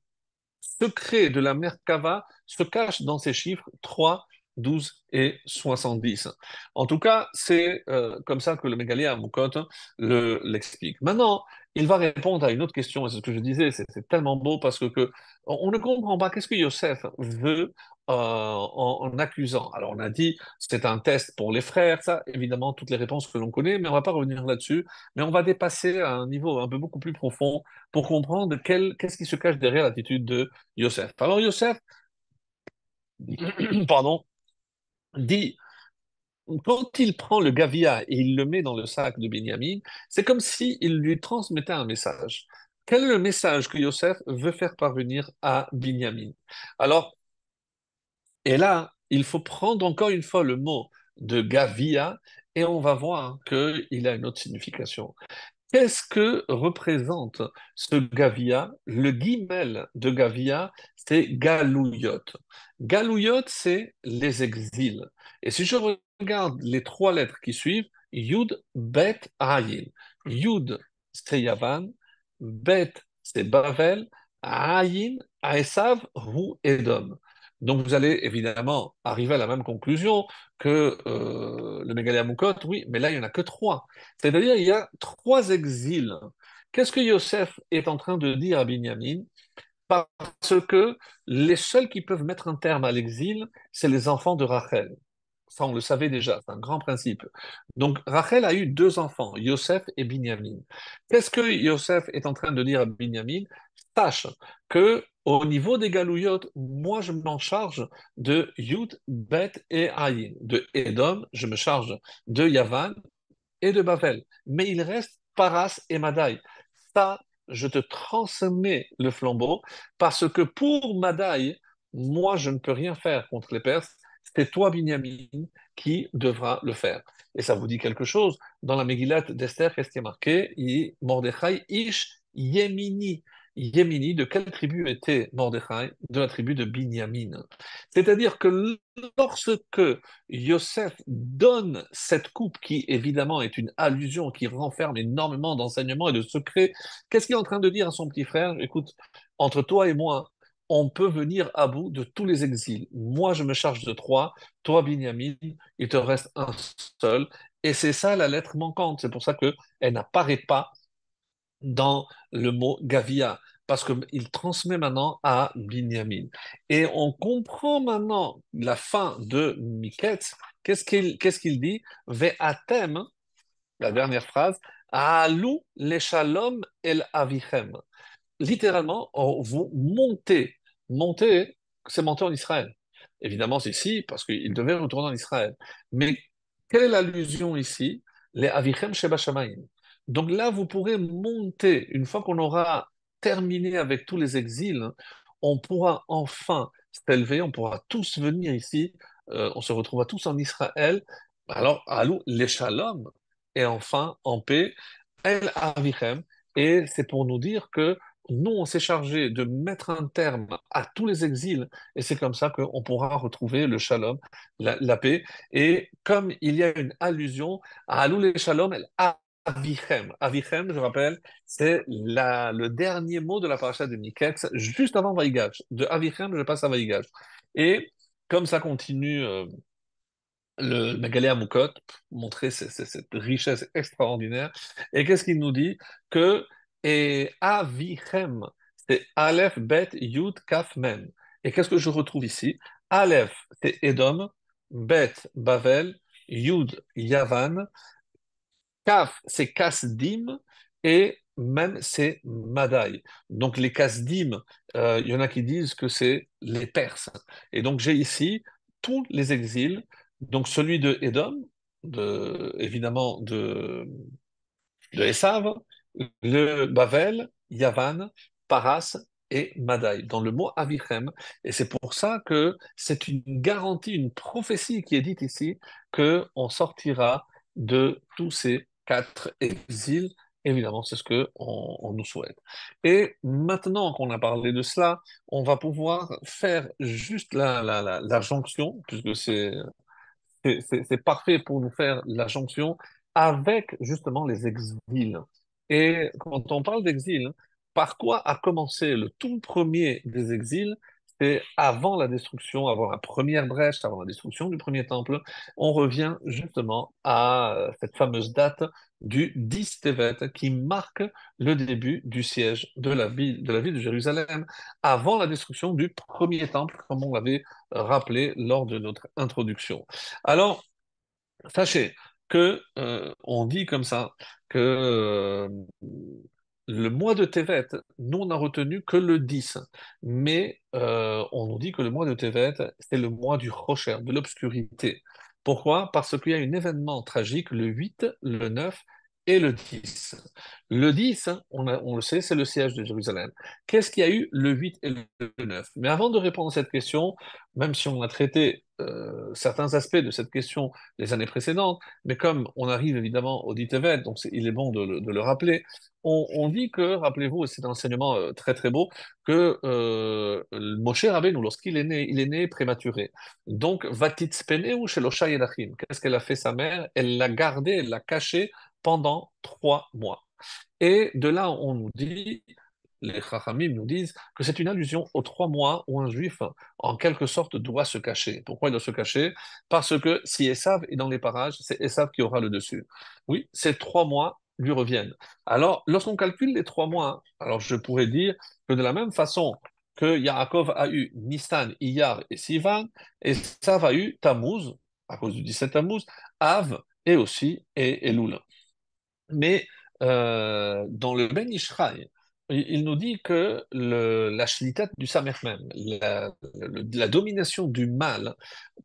secret de la Merkava se cache dans ces chiffres 3, 12 et 70. En tout cas, c'est comme ça que le Mégalé Amoukot l'explique. Maintenant, il va répondre à une autre question, et c'est ce que je disais, c'est tellement beau parce que on ne comprend pas qu'est-ce que Yosef veut en accusant. Alors on a dit c'est un test pour les frères, ça évidemment toutes les réponses que l'on connaît, mais on va pas revenir là-dessus, mais on va dépasser à un niveau un peu beaucoup plus profond pour comprendre qu'est-ce qui se cache derrière l'attitude de Yosef. Alors Yosef, pardon, dit quand il prend le gavia et il le met dans le sac de Binyamin, c'est comme s'il lui transmettait un message. Quel est le message que Yosef veut faire parvenir à Binyamin? Alors, et là, il faut prendre encore une fois le mot de Gavia et on va voir qu'il a une autre signification. Qu'est-ce que représente ce Gavia? Le guimel de Gavia, c'est Galouyot. Galouyot, c'est les exils. Et si je regarde les trois lettres qui suivent, Yud, Bet, Ayin. Yud, c'est Yavan. Bet, c'est Bavel. Ayin, Aesav, ou Edom. Donc vous allez évidemment arriver à la même conclusion que le Mégalé oui, mais là il n'y en a que trois. C'est-à-dire, il y a trois exils. Qu'est-ce que Yosef est en train de dire à Binyamin? Parce que les seuls qui peuvent mettre un terme à l'exil, c'est les enfants de Rachel. Ça, on le savait déjà, c'est un grand principe. Donc, Rachel a eu deux enfants, Yosef et Binyamin. Qu'est-ce que Yosef est en train de dire à Binyamin? Sache que au niveau des Galouyot, moi, je m'en charge de Yud, Bet et Ayin. De Edom, je me charge de Yavan et de Babel. Mais il reste Paras et Madaï. Ça, je te transmets le flambeau parce que pour Madaï, moi, je ne peux rien faire contre les Perses. C'est toi, Binyamin, qui devra le faire. Et ça vous dit quelque chose. Dans la Megillat d'Esther, qu'est-ce qui est marqué? Mordechai Ish Yemini. Yemini, de quelle tribu était Mordechai? De la tribu de Binyamin. C'est-à-dire que lorsque Yosef donne cette coupe qui, évidemment, est une allusion qui renferme énormément d'enseignements et de secrets. Qu'est-ce qu'il est en train de dire à son petit frère? Écoute, entre toi et moi, on peut venir à bout de tous les exils. Moi, je me charge de trois. Toi, Binyamin, il te reste un seul. Et c'est ça la lettre manquante. C'est pour ça qu'elle n'apparaît pas dans le mot Gavia, parce qu'il transmet maintenant à Binyamin. Et on comprend maintenant la fin de Miketz. Qu'est-ce qu'il dit? Ve'atem, la dernière phrase, Alou le shalom el avichem. Littéralement, vous montez. Monter, c'est monter en Israël. Évidemment, c'est ici, parce qu'il devait retourner en Israël. Mais quelle est l'allusion ici? Les avichem sheba shamayim. Donc là, vous pourrez monter, une fois qu'on aura terminé avec tous les exils, on pourra enfin s'élever, on pourra tous venir ici, on se retrouvera tous en Israël. Alors, alou les shalom, et enfin en paix, el avichem. Et c'est pour nous dire que nous, on s'est chargé de mettre un terme à tous les exils, et c'est comme ça qu'on pourra retrouver le shalom, la paix. Et comme il y a une allusion à Alou le shalom, el Avichem. Avichem, je rappelle, c'est le dernier mot de la paracha de Miketz, juste avant Vaïgash. De Avichem, je passe à Vaïgash. Et comme ça continue le Magalé Amoukot, montrer cette richesse extraordinaire. Et qu'est-ce qu'il nous dit? Que et Avichem, c'est Aleph, Bet, Yud, Kaf, Mem. Et qu'est-ce que je retrouve ici? Aleph, c'est Edom, Bet, Bavel, Yud, Yavan, Kaf, c'est Kasdim, et même c'est Madaï. Donc les Kasdim, il y en a qui disent que c'est les Perses. Et donc j'ai ici tous les exils, donc celui de Édom, évidemment de Esav, le Bavel, Yavan, Paras et Madaï, dans le mot Avichem. Et c'est pour ça que c'est une garantie, une prophétie qui est dite ici, qu'on sortira de tous ces quatre exils. Évidemment, c'est ce que on nous souhaite. Et maintenant qu'on a parlé de cela, on va pouvoir faire juste la jonction, puisque c'est parfait pour nous faire la jonction avec justement les exils. Et quand on parle d'exil, par quoi a commencé le tout premier des exils? C'est avant la destruction, avant la première brèche, avant la destruction du premier temple. On revient justement à cette fameuse date du 10 Tevet qui marque le début du siège de la ville de Jérusalem, avant la destruction du premier temple, comme on l'avait rappelé lors de notre introduction. Alors, sachez que on dit comme ça que le mois de Tevet, nous on n'a retenu que le 10, mais on nous dit que le mois de Tevet, c'est le mois du Rocher, de l'obscurité. Pourquoi? Parce qu'il y a un événement tragique le 8, le 9 et le 10. Le 10, hein, on le sait, c'est le siège de Jérusalem. Qu'est-ce qu'il y a eu le 8 et le 9? Mais avant de répondre à cette question, même si on a traité certains aspects de cette question les années précédentes, mais comme on arrive évidemment au dit Tevet, donc il est bon de le rappeler, on dit que, rappelez-vous, et c'est un enseignement très très beau, que Moshe Rabbeinu, lorsqu'il est né, il est né prématuré. Donc, Vatitspene chez Shelo Yedachim. Qu'est-ce qu'elle a fait sa mère? Elle l'a gardé, elle l'a caché pendant 3 mois. Et de là, on nous dit, les Chachamim nous disent que c'est une allusion aux 3 mois où un juif, en quelque sorte, doit se cacher. Pourquoi il doit se cacher? Parce que si Esav est dans les parages, c'est Esav qui aura le dessus. Oui, ces 3 mois lui reviennent. Alors, lorsqu'on calcule les 3 mois, alors je pourrais dire que de la même façon que Yaakov a eu Nissan, Iyar et Sivan, Esav a eu Tammuz, à cause du 17 Tammuz, Av et aussi et Elul. Mais dans le Ben Ishraï, il nous dit que la shlitat du Samer même, la domination du mal,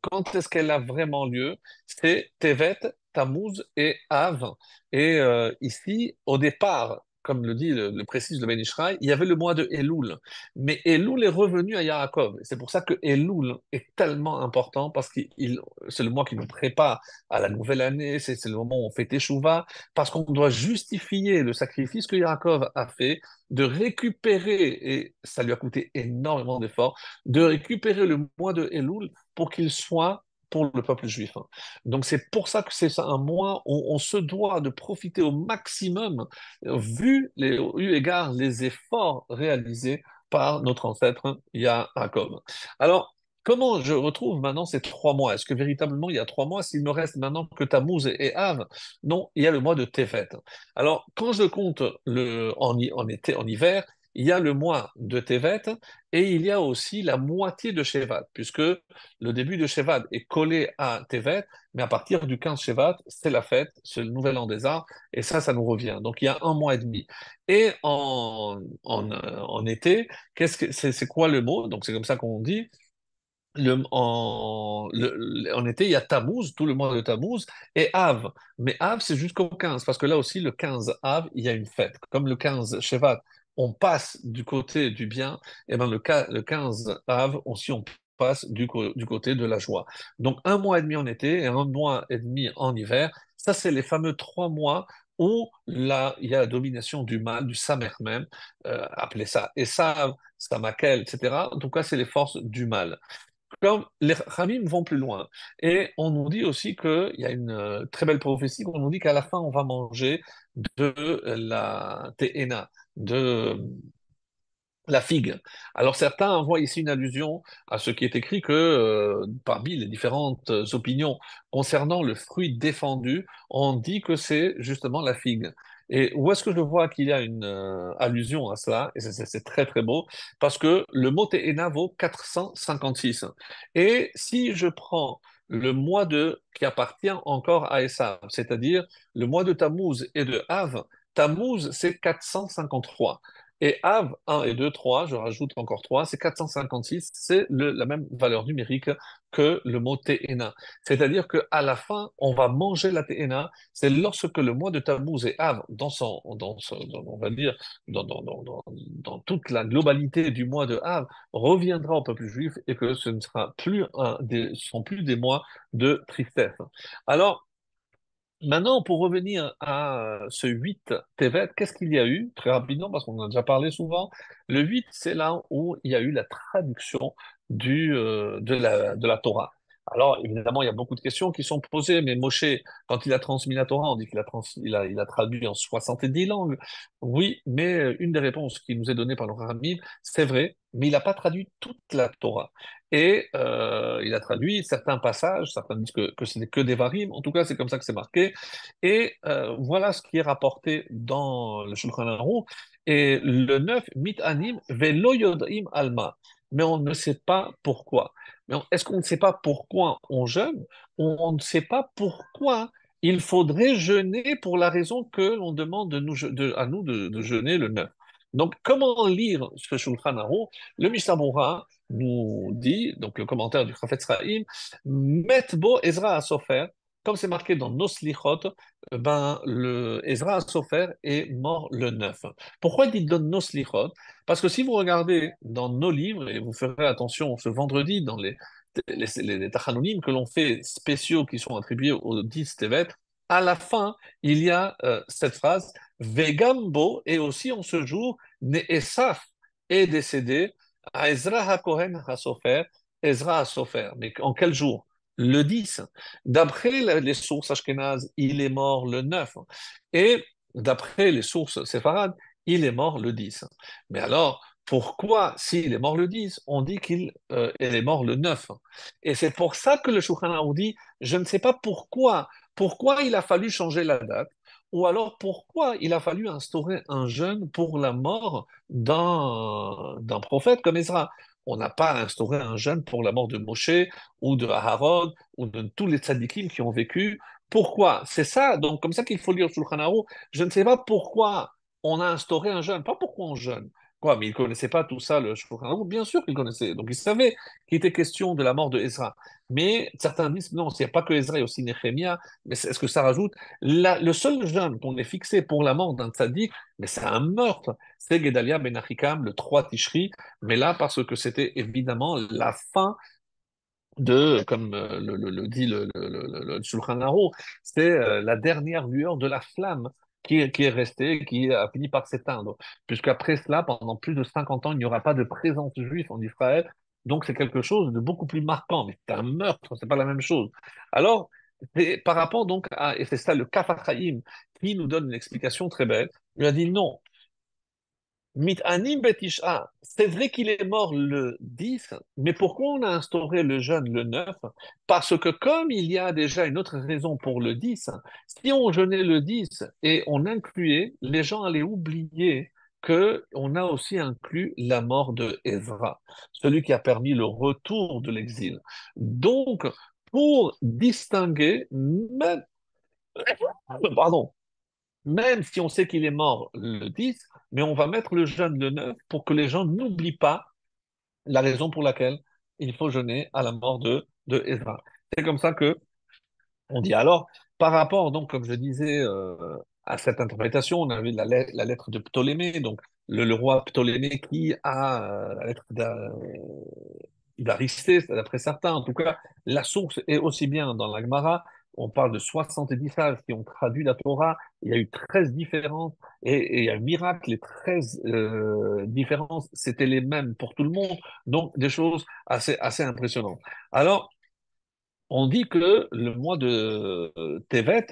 quand est-ce qu'elle a vraiment lieu? C'est Tevet, Tammuz et Av. Et ici, au départ, comme le précise le Ben Ishraï, il y avait le mois de Elul. Mais Elul est revenu à Yaakov. C'est pour ça que Elul est tellement important parce que c'est le mois qui nous prépare à la nouvelle année, c'est le moment où on fait Teshuvah, parce qu'on doit justifier le sacrifice que Yaakov a fait, de récupérer, et ça lui a coûté énormément d'efforts, de récupérer le mois de Elul pour qu'il soit pour le peuple juif. Donc c'est pour ça que c'est un mois où on se doit de profiter au maximum, eu égard les efforts réalisés par notre ancêtre Yaakov. Alors, comment je retrouve maintenant ces 3 mois? Est-ce que véritablement il y a 3 mois, s'il me reste maintenant que Tammuz et Av? Non, il y a le mois de Tevet. Alors, quand je compte en été, en hiver, il y a le mois de Tevet et il y a aussi la moitié de Shevat, puisque le début de Shevat est collé à Tevet, mais à partir du 15 Shevat, c'est la fête, c'est le nouvel an des arts, et ça nous revient. Donc il y a un mois et demi. Et en été, c'est quoi le mot? Donc c'est comme ça qu'on dit. En été, il y a Tammuz, tout le mois de Tammuz, et Av. Mais Av, c'est jusqu'au 15, parce que là aussi, le 15 Av, il y a une fête. Comme le 15 Shevat, on passe du côté du bien, et bien le 15 Av, aussi, on passe du côté de la joie. Donc, un mois et demi en été et un mois et demi en hiver, ça, c'est les fameux 3 mois où là, il y a la domination du mal, du Samer même, appelez ça Esav, Samakel, etc. En tout cas, c'est les forces du mal. Comme les Ramim vont plus loin. Et on nous dit aussi qu'il y a une très belle prophétie, on nous dit qu'à la fin, on va manger de la théena, de la figue. Alors certains voient ici une allusion à ce qui est écrit que parmi les différentes opinions concernant le fruit défendu, on dit que c'est justement la figue. Et où est-ce que je vois qu'il y a une allusion à cela? Et c'est très très beau, parce que le mot Te'ena vaut 456. Et si je prends le mois de qui appartient encore à Esav, c'est-à-dire le mois de Tammuz et de Av, Tammuz c'est 453. Et Av 1 et 2, 3, je rajoute encore 3, c'est 456, c'est la même valeur numérique que le mot Te'ena. C'est-à-dire qu'à la fin, on va manger la Te'ena, c'est lorsque le mois de Tammuz et Av, on va dire, dans toute la globalité du mois de Av, reviendra au peuple juif et que ce ne sera plus ce sont plus des mois de tristesse. Alors, maintenant, pour revenir à ce 8 Tevet, qu'est-ce qu'il y a eu? Très rapidement, parce qu'on en a déjà parlé souvent. Le 8, c'est là où il y a eu la traduction de la Torah. Alors, évidemment, il y a beaucoup de questions qui sont posées, mais Moshe, quand il a transmis la Torah, on dit qu'il a traduit en 70 langues. Oui, mais une des réponses qui nous est donnée par le Rambam, c'est vrai, mais il n'a pas traduit toute la Torah. Et il a traduit certains passages, certains disent que ce n'est que des varim, en tout cas c'est comme ça que c'est marqué. Et voilà ce qui est rapporté dans le Shulchan Aruch. Et le 9, mit anim velo yod'im alma. Mais on ne sait pas pourquoi. Mais est-ce qu'on ne sait pas pourquoi on jeûne? On ne sait pas pourquoi il faudrait jeûner pour la raison que l'on demande à nous de jeûner le 9. Donc, comment lire ce Shulchan Aruch? Le Mishnah Berurah nous dit, donc le commentaire du Chafetz Chaim, Metbo Ezra Sofer, comme c'est marqué dans nos slichot, ben, Ezra Sofer est mort le 9. Pourquoi il dit dans nos slichot? Parce que si vous regardez dans nos livres, et vous ferez attention ce vendredi dans les Tachanonim que l'on fait spéciaux qui sont attribués aux 10 Tevet, à la fin, il y a cette phrase, Vegambo, et aussi en ce jour, Ne'esaf est décédé à Ezra HaKohen HaSofer, Ezra HaSofer. Mais en quel jour? Le 10. D'après les sources ashkénazes, il est mort le 9. Et d'après les sources séfarades, il est mort le 10. Mais alors, pourquoi, s'il est mort le 10, on dit qu'il est mort le 9? Et c'est pour ça que le Shulchan Aroukh dit, je ne sais pas pourquoi il a fallu changer la date, ou alors pourquoi il a fallu instaurer un jeûne pour la mort d'un prophète comme Ezra. On n'a pas instauré un jeûne pour la mort de Moshe ou de Aharon ou de tous les tzadikim qui ont vécu. Pourquoi? C'est ça, donc comme ça qu'il faut lire Shulchan Aroukh. Je ne sais pas pourquoi on a instauré un jeûne, pas pourquoi on jeûne. Quoi, mais il ne connaissait pas tout ça, le Shulchan Aroukh? Bien sûr qu'il connaissait. Donc il savait qu'il était question de la mort de Ezra. Mais certains disent non, il n'y a pas que Ezra, il y a aussi Néhémia. Mais est-ce que ça rajoute? Le seul jeûne qu'on ait fixé pour la mort d'un tzaddik, mais c'est un meurtre. C'est Gedalia ben Achikam, le 3 Tishri. Mais là, parce que c'était évidemment la fin comme le dit le Shulchan Aroukh, c'est la dernière lueur de la flamme qui est restée, qui a fini par s'éteindre. Puisqu'après cela, pendant plus de 50 ans, il n'y aura pas de présence juive en Israël. Donc c'est quelque chose de beaucoup plus marquant. Mais c'est un meurtre, c'est pas la même chose. Alors, par rapport donc à, et c'est ça le Kaf HaChaim qui nous donne une explication très belle, il a dit non, Mit'anim Betisha, c'est vrai qu'il est mort le 10, mais pourquoi on a instauré le jeûne le 9? Parce que comme il y a déjà une autre raison pour le 10, si on jeûnait le 10 et on incluait, les gens allaient oublier que on a aussi inclus la mort de Ezra, celui qui a permis le retour de l'exil. Donc, pour distinguer, même, pardon, même si on sait qu'il est mort le 10, mais on va mettre le jeûne le 9 pour que les gens n'oublient pas la raison pour laquelle il faut jeûner à la mort de Ezra. C'est comme ça que on dit. Alors, par rapport, donc, comme je disais, à cette interprétation, on avait la lettre de Ptolémée, donc le roi Ptolémée qui a la lettre d'Aristée, d'après certains. En tout cas, la source est aussi bien dans la Gemara. On parle de 70 sages qui ont traduit la Torah. Il y a eu 13 différences et il y a un miracle. Les 13 différences, c'était les mêmes pour tout le monde. Donc, des choses assez impressionnantes. Alors, on dit que le mois de Tevet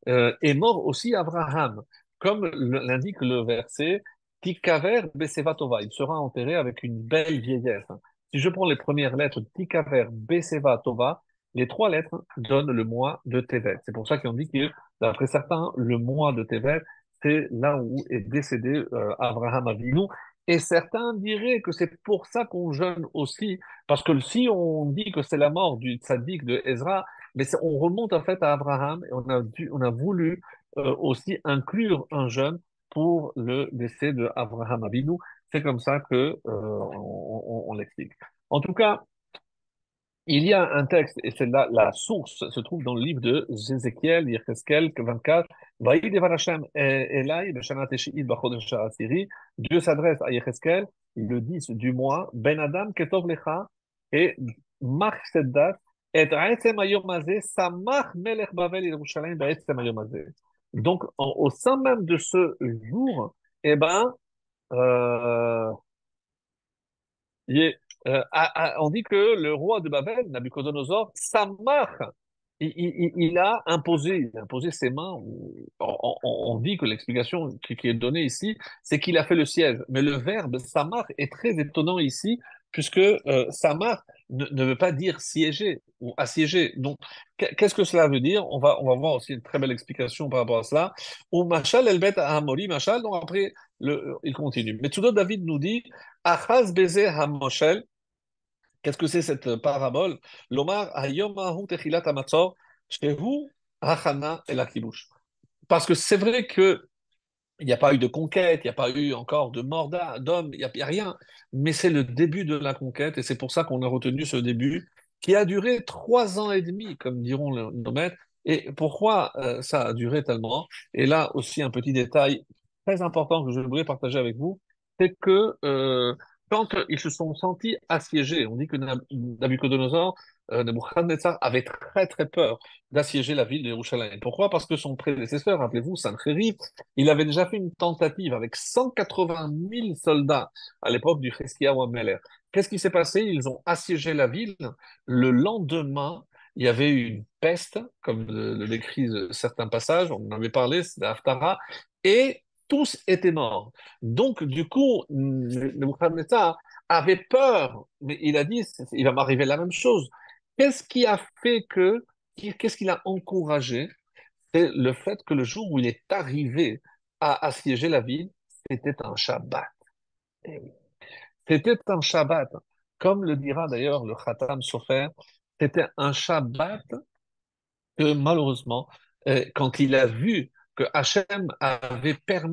est mort aussi Abraham, comme l'indique le verset Tikaver Beseva Tova. Il sera enterré avec une belle vieillesse. Si je prends les premières lettres Tikaver Beseva Tova, les trois lettres donnent le mois de Tevet. C'est pour ça qu'on dit que, d'après certains, le mois de Tevet, c'est là où est décédé Abraham Avinu. Et certains diraient que c'est pour ça qu'on jeûne aussi, parce que si on dit que c'est la mort du tzaddik de Ezra, mais on remonte en fait à Abraham et on a voulu aussi inclure un jeûne pour le décès de Abraham Avinu. C'est comme ça que on l'explique. En tout cas, il y a un texte, et c'est là la source se trouve dans le livre de Ézéchiel, Yecheskel 24. Vaï devar Hashem Elai b'shana teshi'it b'chodesh ha'asiri. Dieu s'adresse à Yecheskel le 10 du mois. Ben Adam ketov lecha et marque cette date. Et ha'etzem hayom hazeh samach melech Bavel Yerushalayim ba'etzem hayom hazeh. Donc, au sein même de ce jour, eh ben, euh, on dit que le roi de Babel, Nabucodonosor, Samar, il a imposé ses mains. On dit que l'explication qui est donnée ici, c'est qu'il a fait le siège. Mais le verbe Samar est très étonnant ici, puisque Samar ne veut pas dire siéger ou assiéger. Donc, qu'est-ce que cela veut dire? On va voir aussi une très belle explication par rapport à cela. Ou Machal Elbet Hamori, Machal, donc après, il continue. Mais Tsudo David nous dit, Achaz Beze Hamoshel, qu'est-ce que c'est cette parabole? L'Omar Hayomahu Techilat Hamatzor, Shehu Hachana El Akibush. Parce que c'est vrai que il n'y a pas eu de conquête, il n'y a pas eu encore de mort d'hommes, il y a rien. Mais c'est le début de la conquête et c'est pour ça qu'on a retenu ce début qui a duré 3 ans et demi, comme diront nos maîtres. Et pourquoi ça a duré tellement? Et là aussi, un petit détail très important que je voudrais partager avec vous, c'est que quand ils se sont sentis assiégés, on dit que Nabucodonosor, Nebuchadnezzar avait très très peur d'assiéger la ville de Jérusalem. Pourquoi? Parce que son prédécesseur, rappelez-vous, Sancheriv, il avait déjà fait une tentative avec 180 000 soldats à l'époque du Cheskia Wameler. Qu'est-ce qui s'est passé? Ils ont assiégé la ville. Le lendemain, il y avait eu une peste, comme le décrivent certains passages, on en avait parlé, c'est l'Haftara, et tous étaient morts. Donc, du coup, Nebuchadnezzar avait peur, mais il a dit, il va m'arriver la même chose. Qu'est-ce qui a fait que, qu'est-ce qui l'a encouragé? C'est le fait que le jour où il est arrivé à assiéger la ville, c'était un Shabbat. Eh oui. C'était un Shabbat. Comme le dira d'ailleurs le Khatam Sofer, c'était un Shabbat que malheureusement, quand il a vu que Hachem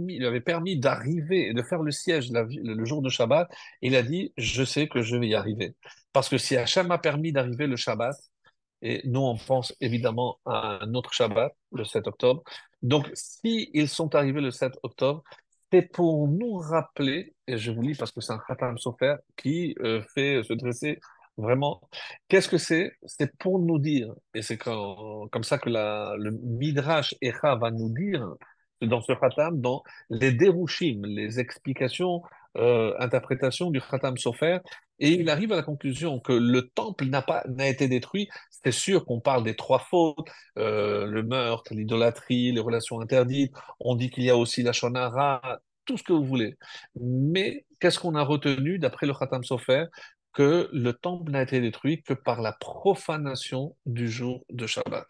lui avait permis d'arriver et de faire le siège le jour de Shabbat, il a dit, je sais que je vais y arriver. Parce que si Hachem m'a permis d'arriver le Shabbat, et nous on pense évidemment à un autre Shabbat, le 7 octobre, donc si ils sont arrivés le 7 octobre, c'est pour nous rappeler, et je vous lis parce que c'est un Khatam Sofer qui fait se dresser vraiment. Qu'est-ce que c'est? C'est pour nous dire, et c'est comme ça que le Midrash Echa va nous dire, dans ce Khatam, dans les Derushim, les explications, interprétations du Khatam Sofer, et il arrive à la conclusion que le temple n'a été détruit. C'est sûr qu'on parle des trois fautes, le meurtre, l'idolâtrie, les relations interdites. On dit qu'il y a aussi la shonara, tout ce que vous voulez. Mais qu'est-ce qu'on a retenu d'après le Khatam Sofer? Que le temple n'a été détruit que par la profanation du jour de Shabbat.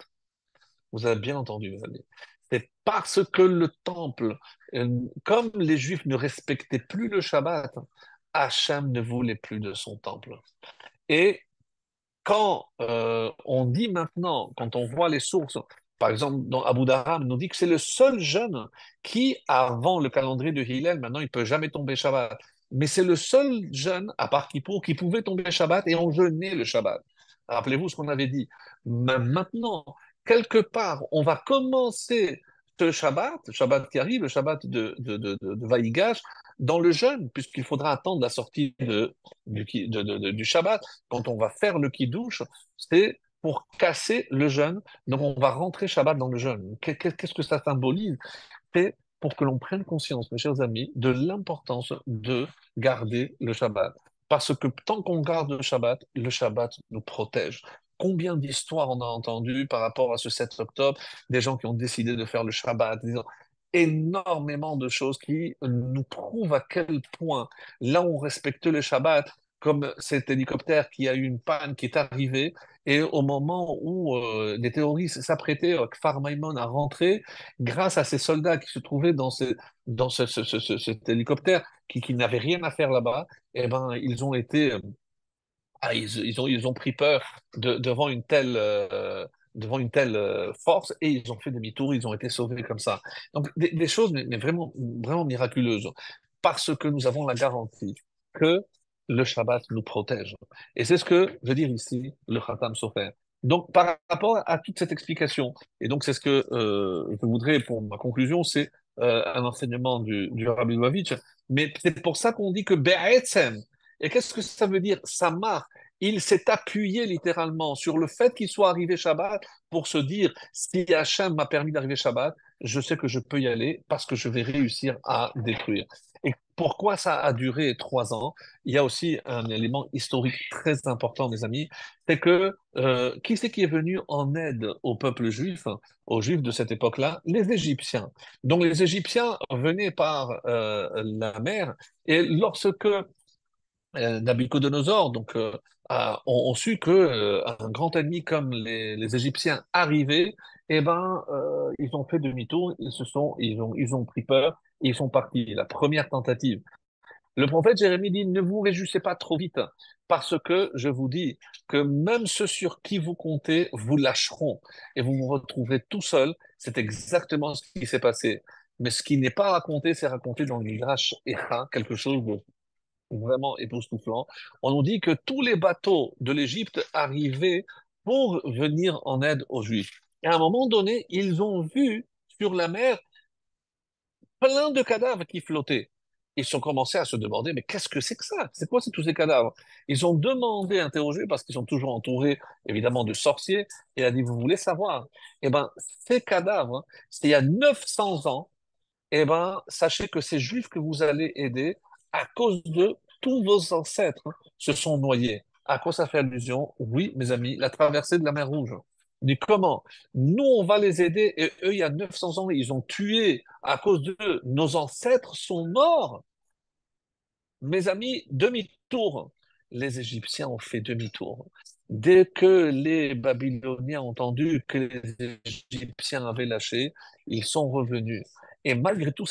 Vous avez bien entendu, mes amis. C'est parce que le temple, comme les Juifs ne respectaient plus le Shabbat, Hachem ne voulait plus de son temple. Et quand on dit maintenant, quand on voit les sources, par exemple dans Abu Dharam, on nous dit que c'est le seul jeune qui, avant le calendrier de Hillel, maintenant il peut jamais tomber Shabbat. Mais c'est le seul jeune, à part Kippour, qui pouvait tomber Shabbat et on jeûnait le Shabbat. Rappelez-vous ce qu'on avait dit. Maintenant, quelque part, on va commencer ce Shabbat, le Shabbat qui arrive, le Shabbat de Vaïgash, dans le jeûne, puisqu'il faudra attendre la sortie du Shabbat quand on va faire le kiddush, c'est pour casser le jeûne. Donc on va rentrer Shabbat dans le jeûne. Qu'est-ce que ça symbolise? C'est pour que l'on prenne conscience, mes chers amis, de l'importance de garder le Shabbat. Parce que tant qu'on garde le Shabbat nous protège. Combien d'histoires on a entendues par rapport à ce 7 octobre, des gens qui ont décidé de faire le Shabbat, énormément de choses qui nous prouvent à quel point, là où on respecte le Shabbat, comme cet hélicoptère qui a eu une panne qui est arrivé, et au moment où les terroristes s'apprêtaient, Kfar Maimon à rentrer, grâce à ces soldats qui se trouvaient cet hélicoptère qui n'avait rien à faire là-bas, eh ben, ils ont été ils ont pris peur devant une telle force et ils ont fait demi-tour, ils ont été sauvés comme ça. Donc des choses mais vraiment, vraiment miraculeuses parce que nous avons la garantie que le Shabbat nous protège. Et c'est ce que veut dire ici le Khatam Sofer. Donc par rapport à toute cette explication, et donc c'est ce que je voudrais pour ma conclusion, c'est un enseignement du Rabbi Lubavitch, mais c'est pour ça qu'on dit que Be'etzem, et qu'est-ce que ça veut dire? Samar, il s'est appuyé littéralement sur le fait qu'il soit arrivé Shabbat pour se dire, si Hachem m'a permis d'arriver Shabbat, je sais que je peux y aller parce que je vais réussir à détruire. Et pourquoi ça a duré 3 ans? Il y a aussi un élément historique très important, mes amis, c'est que qui c'est qui est venu en aide au peuple juif, aux juifs de cette époque-là? Les Égyptiens. Donc les Égyptiens venaient par la mer et lorsque Nabucodonosor ont su que un grand ennemi comme les Égyptiens arrivait, eh ben ils ont fait demi-tour, ils ont pris peur, et ils sont partis. La première tentative. Le prophète Jérémie dit, ne vous réjouissez pas trop vite, parce que je vous dis que même ceux sur qui vous comptez vous lâcheront et vous vous retrouverez tout seul. C'est exactement ce qui s'est passé. Mais ce qui n'est pas raconté, c'est raconté dans le Midrash Echa, quelque chose de vraiment époustouflant. On nous dit que tous les bateaux de l'Égypte arrivaient pour venir en aide aux Juifs. Et à un moment donné, ils ont vu sur la mer plein de cadavres qui flottaient. Ils ont commencé à se demander, mais qu'est-ce que c'est que ça? C'est quoi tous ces cadavres? Ils ont demandé, interrogé, parce qu'ils sont toujours entourés, évidemment, de sorciers, et il a dit, vous voulez savoir? Eh ben, ces cadavres, hein, c'était il y a 900 ans, eh ben, sachez que ces Juifs que vous allez aider, à cause de tous vos ancêtres, hein, se sont noyés. À quoi ça fait allusion? Oui, mes amis, la traversée de la mer Rouge. Mais comment? Nous, on va les aider et eux, il y a 900 ans, ils ont tué à cause d'eux. Nos ancêtres sont morts. Mes amis, demi-tour. Les Égyptiens ont fait demi-tour. Dès que les Babyloniens ont entendu que les Égyptiens avaient lâché, ils sont revenus. Et malgré tout, tout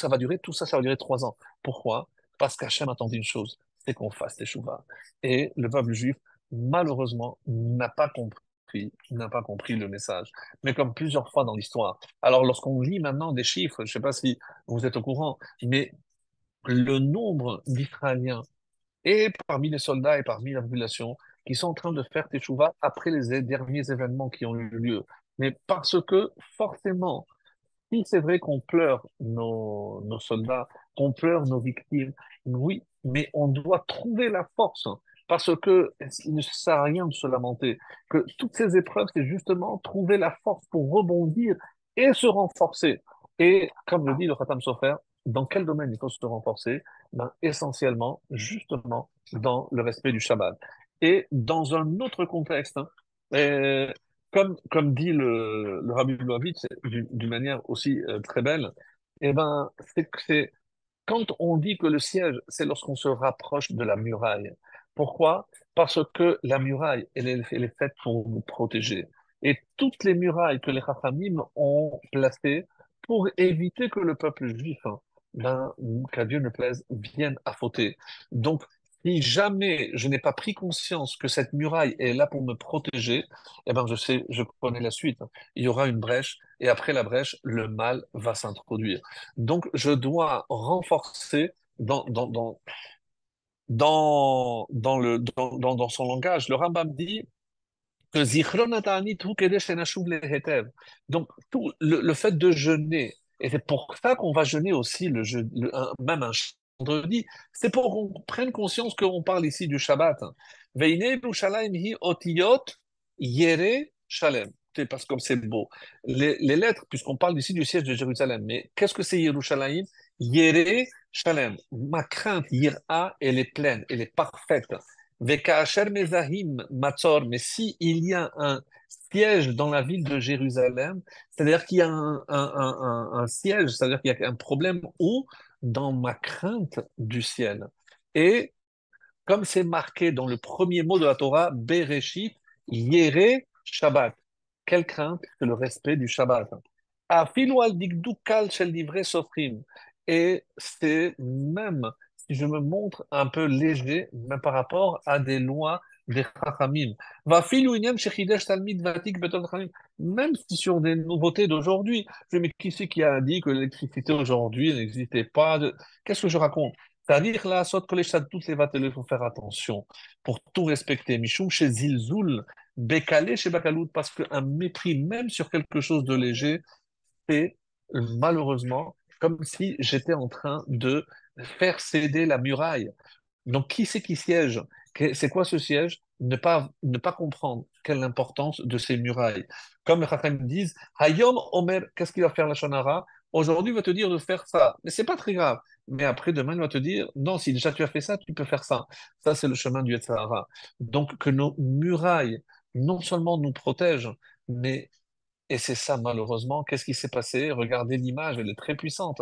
ça, ça va durer 3 ans. Pourquoi? Parce qu'Hachem attendait une chose, c'est qu'on fasse les chouvas. Et le peuple juif, malheureusement, n'a pas compris le message. Mais comme plusieurs fois dans l'histoire. Alors, lorsqu'on lit maintenant des chiffres, je ne sais pas si vous êtes au courant, mais le nombre d'Israéliens et parmi les soldats et parmi la population qui sont en train de faire teshuva après les derniers événements qui ont eu lieu. Mais parce que forcément, si c'est vrai qu'on pleure nos soldats, qu'on pleure nos victimes, oui, mais on doit trouver la force. Parce que il ne sert à rien de se lamenter. Que toutes ces épreuves, c'est justement trouver la force pour rebondir et se renforcer. Et comme le dit le Khatam Sofer, dans quel domaine il faut se renforcer? Ben, essentiellement, justement, dans le respect du Shabbat. Et dans un autre contexte, hein, euh, comme dit le Rabbi Lubavitch, d'une manière aussi très belle, eh ben, c'est quand on dit que le siège, c'est lorsqu'on se rapproche de la muraille. Pourquoi? Parce que la muraille, elle est faite pour nous protéger. Et toutes les murailles que les Chachamim ont placées pour éviter que le peuple juif, hein, ben, qu'à Dieu ne plaise, vienne à fauter. Donc, si jamais je n'ai pas pris conscience que cette muraille est là pour me protéger, eh ben, je connais la suite. Il y aura une brèche, et après la brèche, le mal va s'introduire. Donc, je dois renforcer dans son langage. Le Rambam dit que Zichron Ta'anit hu kedei shenashuv lehetev. Donc, le fait de jeûner, et c'est pour ça qu'on va jeûner aussi même un vendredi, c'est pour qu'on prenne conscience qu'on parle ici du Shabbat. Veine Yerushalayim hi otiyot yere shalem. C'est parce que comme c'est beau. Les lettres, puisqu'on parle ici du siège de Jérusalem, mais qu'est-ce que c'est Yerushalayim? Yere shalem. Ma crainte, yira, elle est pleine, elle est parfaite. Veka'asher mezahim matzor, mais si il y a un siège dans la ville de Jérusalem, c'est-à-dire qu'il y a un siège, c'est-à-dire qu'il y a un problème où dans ma crainte du ciel. Et comme c'est marqué dans le premier mot de la Torah, Bereshit, Yere Shabbat. Quelle crainte? C'est le respect du Shabbat. Afilu al digdu kal shel divrei sofrim. Et c'est même si je me montre un peu léger, même par rapport à des lois des Chachamim. Vafilu inyan shechidesh talmid vatik betot Chachamim. Même si sur des nouveautés d'aujourd'hui, je me dis qui c'est qui a dit que l'électricité aujourd'hui n'existait pas? Qu'est-ce que je raconte? C'est-à-dire là, saute que toutes les vatelles, il faut faire attention pour tout respecter. Michou chez Zilzoul, Bécalé chez Bakalout, parce qu'un mépris, même sur quelque chose de léger, c'est malheureusement comme si j'étais en train de faire céder la muraille. Donc, qui c'est qui siège? C'est quoi ce siège? Ne pas comprendre quelle est l'importance de ces murailles. Comme les Chachamim disent, Hayom Omer, qu'est-ce qu'il va faire la Shonara? Aujourd'hui, il va te dire de faire ça. Mais c'est pas très grave. Mais après, demain, il va te dire, non, si déjà tu as fait ça, tu peux faire ça. Ça, c'est le chemin du Yetzirah. Donc, que nos murailles, non seulement nous protègent, mais et c'est ça, malheureusement. Qu'est-ce qui s'est passé? Regardez l'image, elle est très puissante.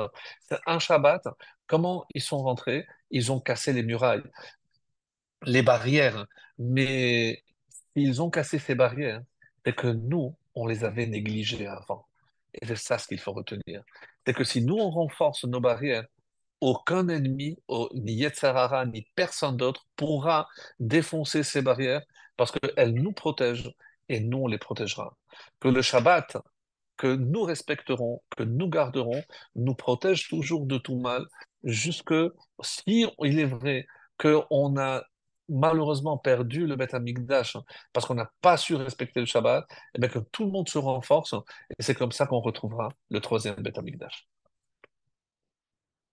C'est un Shabbat. Comment ils sont rentrés? Ils ont cassé les murailles, les barrières. Mais ils ont cassé ces barrières, c'est que nous, on les avait négligées avant. Et c'est ça ce qu'il faut retenir. C'est que si nous, on renforce nos barrières, aucun ennemi, ni Yetzirah, ni personne d'autre pourra défoncer ces barrières parce qu'elles nous protègent et nous, on les protégera. Que le Shabbat, que nous respecterons, que nous garderons, nous protège toujours de tout mal, jusque si il est vrai qu'on a malheureusement perdu le Beth Amikdash, hein, parce qu'on n'a pas su respecter le Shabbat, et bien que tout le monde se renforce, et c'est comme ça qu'on retrouvera le troisième Beth Amikdash.